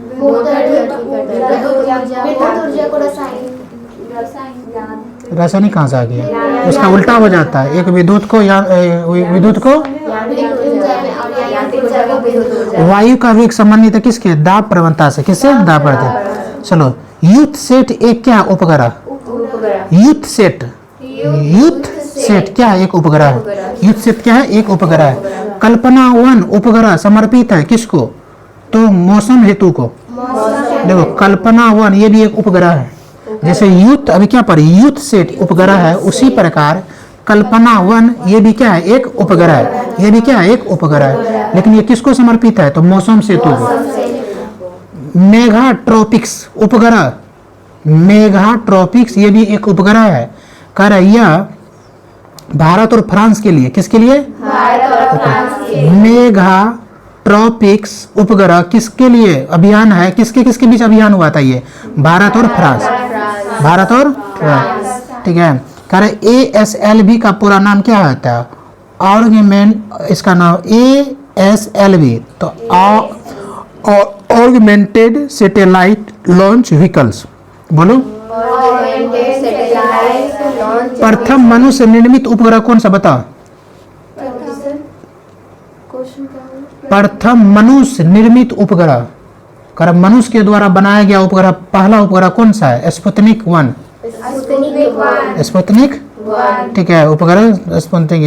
रासायनिक कहाँ से आ गया? उसका उल्टा हो जाता है। एक विद्युत को वायु का वेग संबंधित है किसके? दाब प्रवणता से। किससे? दाब प्रवणता। चलो, यूथ सेट एक क्या उपग्रह? यूथ सेट क्या है? एक उपग्रह है। यूथ सेट क्या है? एक उपग्रह है। कल्पना 1 उपग्रह समर्पित है किसको? तो मौसम हेतु को। देखो कल्पना 1 ये भी एक उपग्रह है। जैसे यूथ अभी क्या पर यूथ सेट उपग्रह है, उसी प्रकार कल्पना 1 ये भी क्या है? एक उपग्रह है। ये भी क्या है? एक उपग्रह है। लेकिन ये किसको समर्पित है? तो मौसम सेतु को। मेगाट्रॉपिक्स उपग्रह, मेगाट्रॉपिक्स ये भी एक उपग्रह है। कह रहा है यह भारत और फ्रांस के लिए, किसके लिए? भारत और फ्रांस के लिए। ट्रॉपिक्स उपग्रह किसके लिए अभियान है, किसके किसके बीच अभियान हुआ था ये, भारत और फ्रांस, भारत और फ्रांस, ठीक है। कह रहे ASLV का पूरा नाम क्या होता है, इसका नाम ASLV, तो ऑगमेंटेड सैटेलाइट लॉन्च व्हीकल्स, बोलो। प्रथम मनुष्य निर्मित उपग्रह कौन सा, बताओ। प्रथम मनुष्य निर्मित उपग्रह, कर मनुष्य के द्वारा बनाया गया उपग्रह, पहला उपग्रह कौन सा है, स्पुतनिक 1, स्पुतनिक, ठीक है, उपग्रह स्पुतनिक।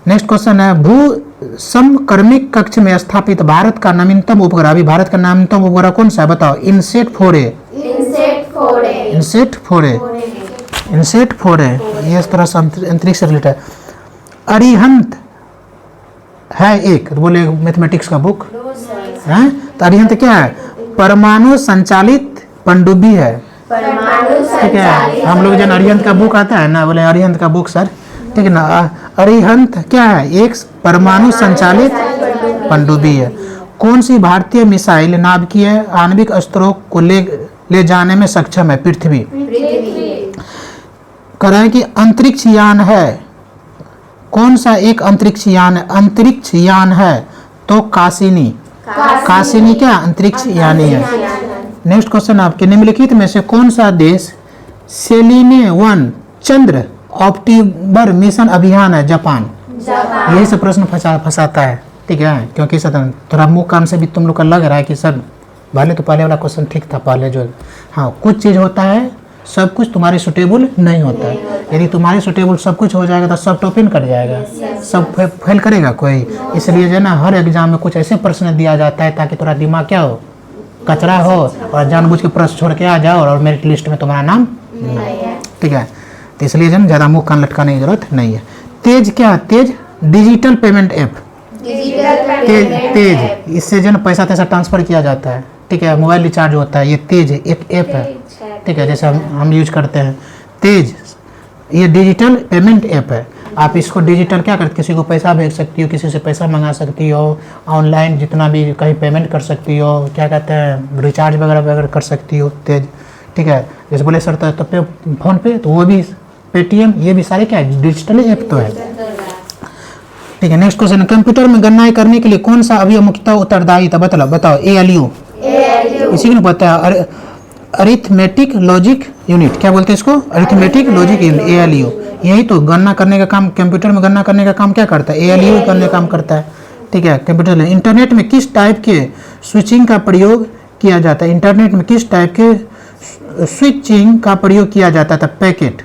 नेक्स्ट क्वेश्चन है, भू समक्रमिक कक्ष में स्थापित भारत का नवीनतम उपग्रह, अभी भारत का नवीनतम उपग्रह कौन सा है, बताओ। इनसेट 4A, इनसेट 4A, ये इस तरह से अंतरिक्ष से रिलेटेड। अरिहंत है एक, तो बोले मैथमेटिक्स का बुक है, तो अरिहंत क्या है, परमाणु संचालित पनडुब्बी है, ठीक है। हम लोग जन अरिहंत का बुक आता है ना, बोले अरिहंत का बुक सर, ठीक है ना। अरिहंत क्या है, एक परमाणु संचालित पनडुब्बी है। कौन सी भारतीय मिसाइल नाभिकीय आणविक अस्त्रों को ले जाने में सक्षम है, पृथ्वी। कह रहे हैं कि अंतरिक्ष यान है, कौन सा एक अंतरिक्ष यान है, तो कासिनी, कासिनी क्या अंतरिक्ष यानी है। नेक्स्ट क्वेश्चन आपके, निम्नलिखित में से कौन सा देश सेलिने 1 चंद्र ऑक्टोबर मिशन अभियान है, जापान। यही सब प्रश्न फंसाता है, ठीक है, क्योंकि सर थोड़ा मुंह कान से भी तुम लोग का लग रहा है कि सर भले तो पहले वाला क्वेश्चन ठीक था, पहले जो, हाँ कुछ चीज़ होता है, सब कुछ तुम्हारे सुटेबल नहीं होता है। यदि तुम्हारे सुटेबल सब कुछ हो जाएगा तो सब टॉपिन कर जाएगा, सब फेल करेगा कोई। इसलिए जो है ना, हर एग्जाम में कुछ ऐसे प्रश्न दिया जाता है ताकि थोड़ा दिमाग क्या हो, कचरा हो, और जानबूझ के प्रश्न छोड़ के आ जाओ और मेरिट लिस्ट में तुम्हारा नाम, ठीक है। तो इसलिए जो ज़्यादा मुँह कान लटकाने की जरूरत नहीं है। तेज क्या, तेज डिजिटल पेमेंट ऐप, तेज, इससे जो है पैसा तैसा ट्रांसफर किया जाता है, ठीक है, मोबाइल रिचार्ज होता है, ये तेज एक ऐप है, ठीक है, जैसे हम यूज करते हैं तेज, ये डिजिटल पेमेंट ऐप है। आप इसको डिजिटल क्या करते, किसी को पैसा भेज सकती हो, किसी से पैसा मंगा सकती हो, ऑनलाइन जितना भी कहीं पेमेंट कर सकती हो, क्या कहते हैं रिचार्ज वगैरह कर सकती हो, तेज, ठीक है। जैसे बोले सर तो पे फोन पे, तो वो भी पेटीएम, ये भी सारे क्या है, डिजिटल ऐप तो है, ठीक है। नेक्स्ट क्वेश्चन, कंप्यूटर में गणनाएं करने के लिए कौन सा अभिमुखता उत्तरदायी था, बताओ। ALU, इसी को पता है, अरिथमेटिक लॉजिक यूनिट, क्या बोलते हैं इसको, अरिथमेटिक लॉजिक यूनिट, ALU। यही तो गणना करने का काम, कंप्यूटर में गणना करने का काम क्या करता है, ALU करने का काम करता है, ठीक है, कंप्यूटर। इंटरनेट में किस टाइप के स्विचिंग का प्रयोग किया जाता है, इंटरनेट में किस टाइप के स्विचिंग का प्रयोग किया जाता था, पैकेट,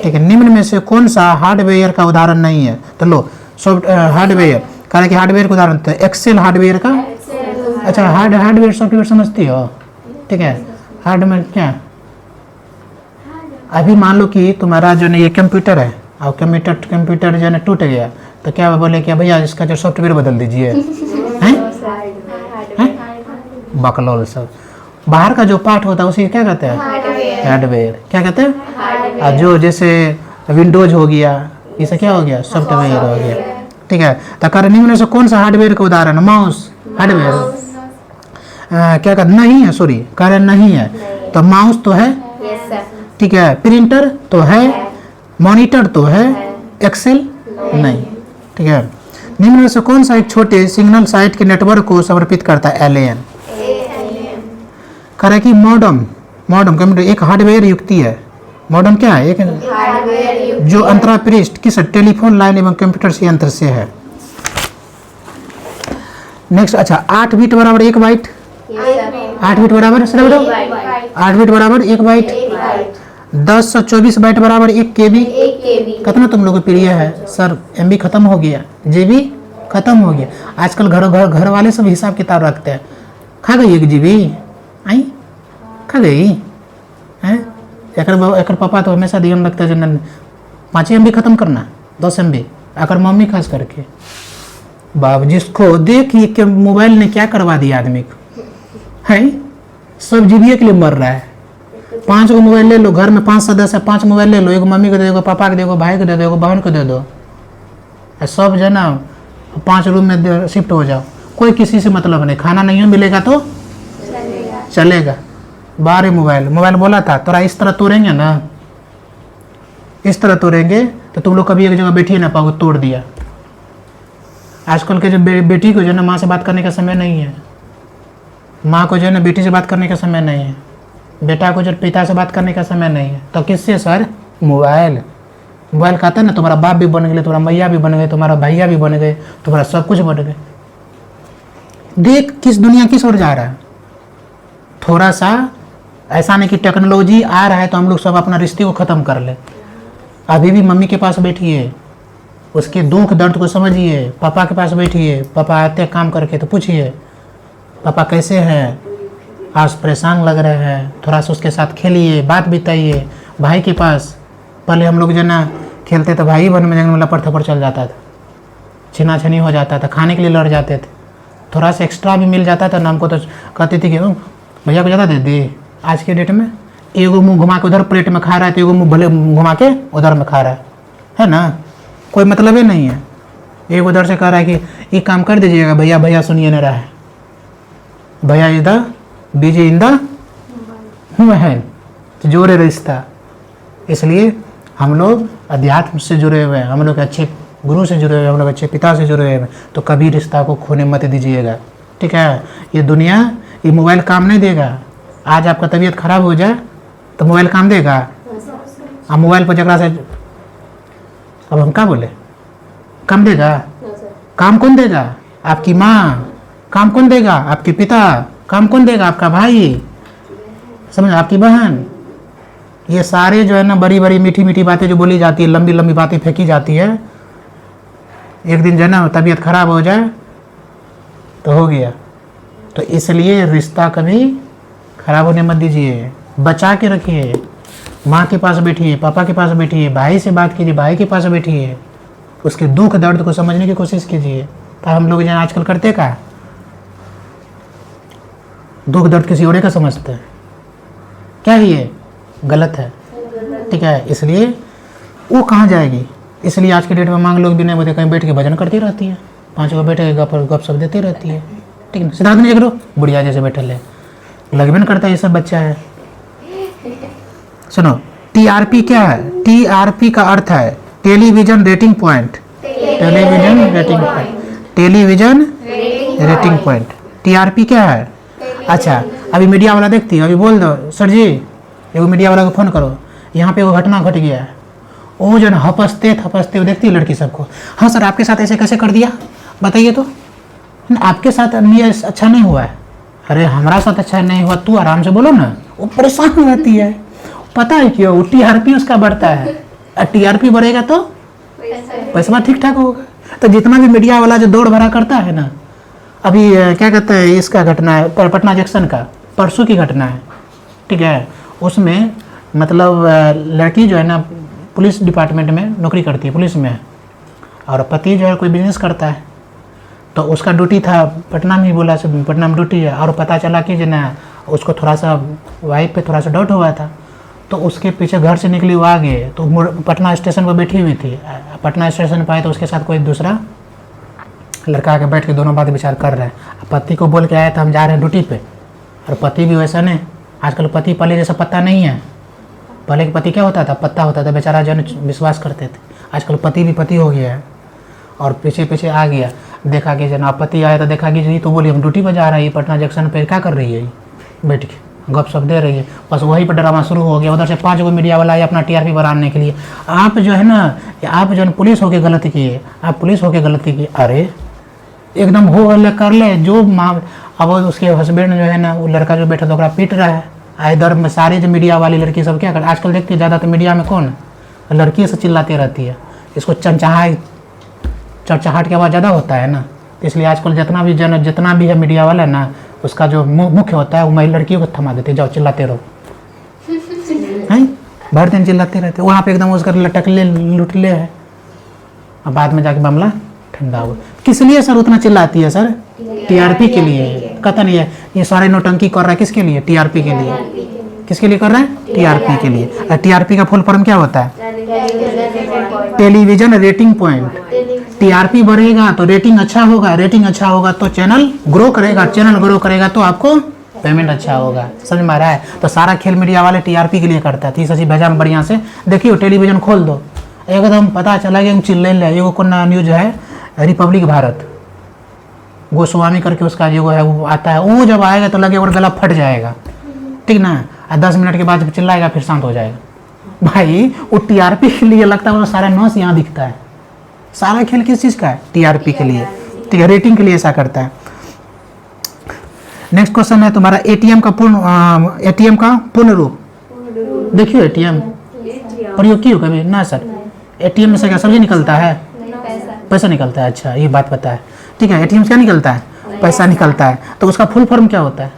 ठीक है। निम्न में से कौन सा हार्डवेयर का उदाहरण नहीं है, तो लो हार्डवेयर, कारण कि हार्डवेयर का उदाहरण तो एक्सेल हार्डवेयर का, अच्छा हार्डवेयर सॉफ्टवेयर समझती हो, ठीक है। हार्डवेयर क्या, अभी मान लो कि तुम्हारा जो है ये कंप्यूटर है, और कंप्यूटर जो है टूट गया, तो क्या बोले क्या भैया इसका जो सॉफ्टवेयर बदल दीजिए, बकलौल सब। बाहर का जो पार्ट होता है उसे क्या कहते हैं, हार्डवेयर, क्या कहते हैं। और जो जैसे विंडोज हो गया, इसे क्या हो गया, सॉफ्टवेयर हो गया, ठीक है। तो कारण निम्न में से कौन सा हार्डवेयर का उदाहरण, माउस हार्डवेयर, क्या कहते नहीं है, सॉरी कारण नहीं है, तो माउस तो है, ठीक है, प्रिंटर तो है, मॉनिटर तो है, एक्सेल नहीं, ठीक है। निम्न में से कौन सा एक छोटे सिग्नल साइट के नेटवर्क को समर्पित करता है, LAN। कह रहा है कि मॉडम कंप्यूटर एक हार्डवेयर युक्ति है, मॉडम क्या है, एक जो अंतरापृष्ठ किस टेलीफोन लाइन एवं कंप्यूटर यंत्र से है। नेक्स्ट, अच्छा 8 बिट बराबर 1 बाइट, 8 बिट बराबर 8 बिट बराबर 1 बाइट, 1024 बाइट बराबर 1 KB। कितना तुम लोगों को प्रिय है सर, MB खत्म हो गया, GB खत्म हो गया। आजकल घर वाले सब हिसाब किताब रखते हैं, खा गई 1 GB, आई खा गई हैं, एक पापा तो हमेशा ध्यान रखते हैं 5 MB खत्म करना, 10 MB, अगर मम्मी खास करके बाप, जिसको देखिए कि मोबाइल ने क्या करवा दिया आदमी को, है सब जीबीए के लिए मर रहा है। 5 गो मोबाइल ले लो, घर में 5 सदस्य है, 5 मोबाइल ले लो, एगो मम्मी को दे दो, पापा को दे दो, भाई को दे दो, एगो बहन को दे दो, सब जो है ना 5 रूम में शिफ्ट हो जाओ। कोई किसी से मतलब नहीं, खाना नहीं मिलेगा तो चलेगा। बारे मोबाइल मोबाइल बोला था तोरा इस तरह तोड़ेंगे ना, इस तरह तोड़ेंगे तो तुम लोग कभी एक जगह बैठिए ना पाओगे, तोड़ दिया। आजकल के जो बेटी को जो है ना माँ से बात करने का समय नहीं है, माँ को जो है ना बेटी से बात करने का समय नहीं है, बेटा को जो पिता से बात करने का समय नहीं है, तो किससे सर? मोबाइल। मोबाइल कहता है ना तुम्हारा बाप भी बन गए, तुम्हारा मैया भी बन गए, तुम्हारा भैया भी बन गए, तुम्हारा सब कुछ बन गए। देख किस दुनिया किस ओर जा रहा है। थोड़ा सा ऐसा नहीं कि टेक्नोलॉजी आ रहा है तो हम लोग सब अपना रिश्ते को ख़त्म कर ले। अभी भी मम्मी के पास बैठिए, उसके दुख दर्द को समझिए। पापा के पास बैठिए, पापा आते हैं काम करके तो पूछिए पापा कैसे हैं, आज परेशान लग रहे हैं, थोड़ा सा उसके साथ खेलिए, बात बिताइए। भाई के पास पहले हम लोग जो ना खेलते तो भाई बहन में लपड़ थपड़ चल जाता था, छीना छनी हो जाता था, खाने के लिए लड़ जाते थे, थोड़ा सा एक्स्ट्रा भी मिल जाता था ना हमको तो कहते थे कि भैया को ज़्यादा दे दे। आज के डेट में एगो मुंह घुमा के उधर प्लेट में खा रहा है तो एगो मुंह भले घुमा के उधर में खा रहा है ना, कोई मतलब ही नहीं है। एक उधर से कह रहा है कि ये काम कर दीजिएगा भैया, भैया सुनिए नहीं रहा है, भैया इधर बीजे इंदा है, तो जोड़े रिश्ता। इसलिए हम लोग अध्यात्म से जुड़े हुए हैं, हम लोग अच्छे गुरु से जुड़े हुए हैं, हम लोग अच्छे पिता से जुड़े हुए हैं, तो कभी रिश्ता को खोने मत दीजिएगा, ठीक है। ये दुनिया, ये मोबाइल काम नहीं देगा। आज आपका तबीयत खराब हो जाए तो मोबाइल काम देगा? अब मोबाइल पर जगह से अब हम क्या बोले, काम देगा? काम कौन देगा? आपकी माँ। काम कौन देगा? आपके पिता। काम कौन देगा? आपका भाई, समझ, आपकी बहन। ये सारे जो है ना बड़ी बड़ी मीठी मीठी बातें जो बोली जाती है, लंबी लंबी बातें फेंकी जाती है, एक दिन जो है ना तबीयत खराब हो जाए तो हो गया। तो इसलिए रिश्ता कभी खराब होने मत दीजिए, बचा के रखिए। माँ के पास बैठिए, पापा के पास बैठिए, भाई से बात कीजिए, भाई के पास बैठिए, उसके दुख दर्द को समझने की कोशिश कीजिए। तो हम लोग यहाँ आजकल करते का दुख दर्द किसी और का समझते हैं, क्या ये गलत है, ठीक है। इसलिए वो कहाँ जाएगी। इसलिए आज के डेट में मांग लोग भी नहीं बोलते, कहीं बैठ के भजन करती रहती है, 5 गो बैठे गप सब देती रहती है, ठीक है। सिद्धार्थ नहीं करो बुढ़िया जैसे बैठे ले, लगभग करता है, ये सब बच्चा है। सुनो, टीआरपी क्या है? टीआरपी का अर्थ है television rating point, television rating point, television rating point. TRP क्या है? अच्छा, अभी मीडिया वाला देखती है, अभी बोल दो सर जी एगो मीडिया वाला को फ़ोन करो, यहाँ पे वो घटना घट गया है, वो जो हपसते थपसते देखती है लड़की सबको, हाँ सर आपके साथ ऐसे कैसे कर दिया बताइए तो, आपके साथ ये अच्छा नहीं हुआ है, अरे हमारा साथ अच्छा नहीं हुआ, तू आराम से बोलो ना। वो परेशान रहती है, पता है क्यों? वो टीआरपी उसका बढ़ता है, और टीआरपी बढ़ेगा तो पैसा ठीक ठाक होगा। तो जितना भी मीडिया वाला जो दौड़ भरा करता है ना, अभी क्या कहते हैं, इसका घटना है पटना जंक्शन का, परसों की घटना है, ठीक है। उसमें मतलब लड़की जो है ना पुलिस डिपार्टमेंट में नौकरी करती है, पुलिस में, और पति जो है कोई बिजनेस करता है, तो उसका ड्यूटी था पटना में ही, बोला से पटना में ड्यूटी है, और पता चला कि जो ना उसको थोड़ा सा वाइफ पे थोड़ा सा डाउट हुआ था, तो उसके पीछे घर से निकली वो आगे, तो पटना स्टेशन पर बैठी हुई थी। पटना स्टेशन पर आए तो उसके साथ कोई दूसरा लड़का आके बैठ के दोनों बात विचार कर रहे हैं। पति को बोल के आया था हम जा रहे हैं ड्यूटी पे, और पति भी वैसा नहीं, आजकल पति पहले जैसा पत्ता नहीं है। पहले के पति क्या होता था, पत्ता होता था, बेचारा जन विश्वास करते थे। आजकल पति भी पति हो गया है, और पीछे पीछे आ गया, देखा कि जनाब पति आया तो देखा कि जी, तो बोली हम ड्यूटी पर जा रही है, पटना जंक्शन पे क्या कर रही है, बैठ के गप सप दे रही है। बस वहीं पर ड्रामा शुरू हो गया। उधर से 5 गो मीडिया वाला आया अपना टीआरपी बढ़ाने के लिए। आप जो है ना, आप जो है पुलिस होके गलती किए, आप पुलिस होके गलती किए, अरे एकदम हो ले कर ले जो माँ। अब उसके हस्बैंड जो है ना, वो लड़का जो बैठा तो पीट रहा है। इधर में सारे जो मीडिया वाली लड़की सब क्या कर, आजकल देखती है ज़्यादा तो मीडिया में कौन लड़की से चिल्लाती रहती है, इसको चरचहाट की आवाज़ ज़्यादा होता है ना, इसलिए आजकल जितना भी है मीडिया वाला ना, उसका जो मुख्य होता है वो महिला लड़कियों को थमा देते, जाओ चिल्लाते रहो, हैं भर दिन चिल्लाते रहते। वहाँ पे एकदम उसका लटकले लुटले है, और बाद में जाके मामला ठंडा हुआ। किस लिए सर उतना चिल्लाती है सर? टीआरपी के लिए। कतन नहीं है, ये सारे नौटंकी कर रहा है किसके लिए? टीआरपी के लिए। किसके लिए कर रहा है? टीआरपी के लिए। टीआरपी का फुल फॉर्म क्या होता है? Television rating point. टीआरपी बढ़ेगा तो रेटिंग अच्छा होगा, रेटिंग अच्छा होगा तो चैनल ग्रो करेगा, चैनल ग्रो करेगा तो आपको पेमेंट अच्छा होगा। समझ में आ रहा है? तो सारा खेल मीडिया वाले टीआरपी के लिए करता है। तो ये सची भेजा में बढ़िया से देखियो, टेलीविजन खोल दो, एकदम पता चला कि हम चिल्ले ले। एगो कौन न्यूज है, रिपब्लिक भारत, गोस्वामी करके उसका एगो है, वो आता है, वो जब आएगा तो लगे और गला फट जाएगा, ठीक ना। 10 मिनट के बाद जब चिल्लाएगा फिर शांत हो जाएगा। भाई वो टीआरपी के लिए लगता है, वो सारा नॉस यहाँ दिखता है। सारा खेल किस चीज़ का है? टीआरपी के लिए, ठीक है, रेटिंग के लिए ऐसा करता है। नेक्स्ट क्वेश्चन है तुम्हारा एटीएम का पूर्ण रूप। देखियो एटीएम प्रयोग की हो कभी ना सर? एटीएम में से क्या सब्जी निकलता है? पैसा निकलता है। अच्छा, ये बात पता है, ठीक है। एटीएम से क्या निकलता है? पैसा निकलता है। तो उसका फुल फॉर्म क्या होता है?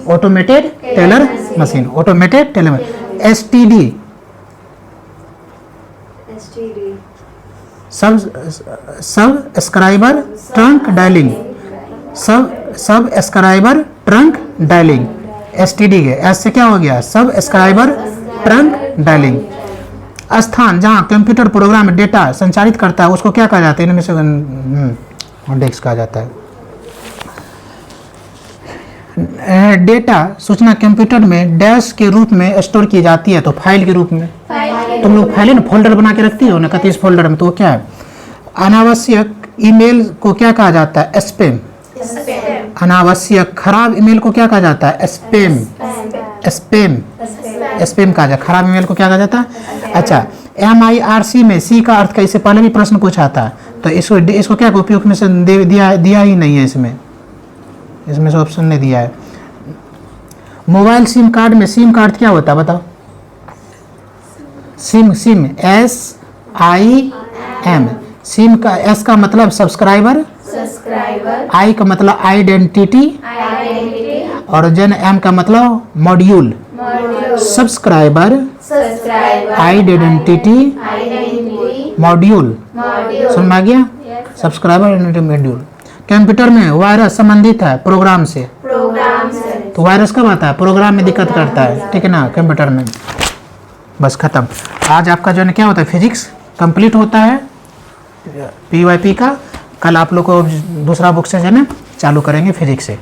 Automated teller machine. Automated teller, STD, subscriber trunk dialling, subscriber trunk dialling, STD के एस से क्या हो गया? Subscriber trunk dialling. स्थान जहाँ कंप्यूटर प्रोग्राम डेटा संचारित करता है उसको क्या कहा जाता है? इनमें से डेस्क कहा जाता है। डेटा सूचना कंप्यूटर में डैश के रूप में स्टोर की जाती है, तो फाइल के रूप में। तुम लोग फाइल ना फोल्डर बना के रखती हो ना, कहती इस फोल्डर में, तो वो क्या है? अनावश्यक ईमेल को क्या कहा जाता है? स्पैम। अनावश्यक खराब ईमेल को क्या कहा जाता है? स्पैम। स्पैम, स्पैम कहा जाता है। खराब ईमेल को क्या कहा जाता है? अच्छा, MIRC में सी का अर्थ का, इससे पहले भी प्रश्न पूछा था, तो इसको क्या उपयोग में से दिया ही नहीं है, इसमें से ऑप्शन नहीं दिया है। मोबाइल सिम कार्ड में सिम का अर्थ क्या होता है बताओ? SIM SIM। सिम का एस का मतलब सब्सक्राइबर, आई का मतलब आइडेंटिटी, और जन एम का मतलब मॉड्यूल। Subscriber, identity, module. समझ में आ गया? Subscriber identity module. कंप्यूटर में वायरस संबंधित है प्रोग्राम से। तो वायरस कब आता है? प्रोग्राम में दिक्कत करता है, ठीक है ना, कंप्यूटर में। बस खत्म। आज आपका जो है क्या होता है, फिजिक्स कंप्लीट होता है PYP का। कल आप लोग को दूसरा बुक से जो है ना चालू करेंगे फिजिक्स से।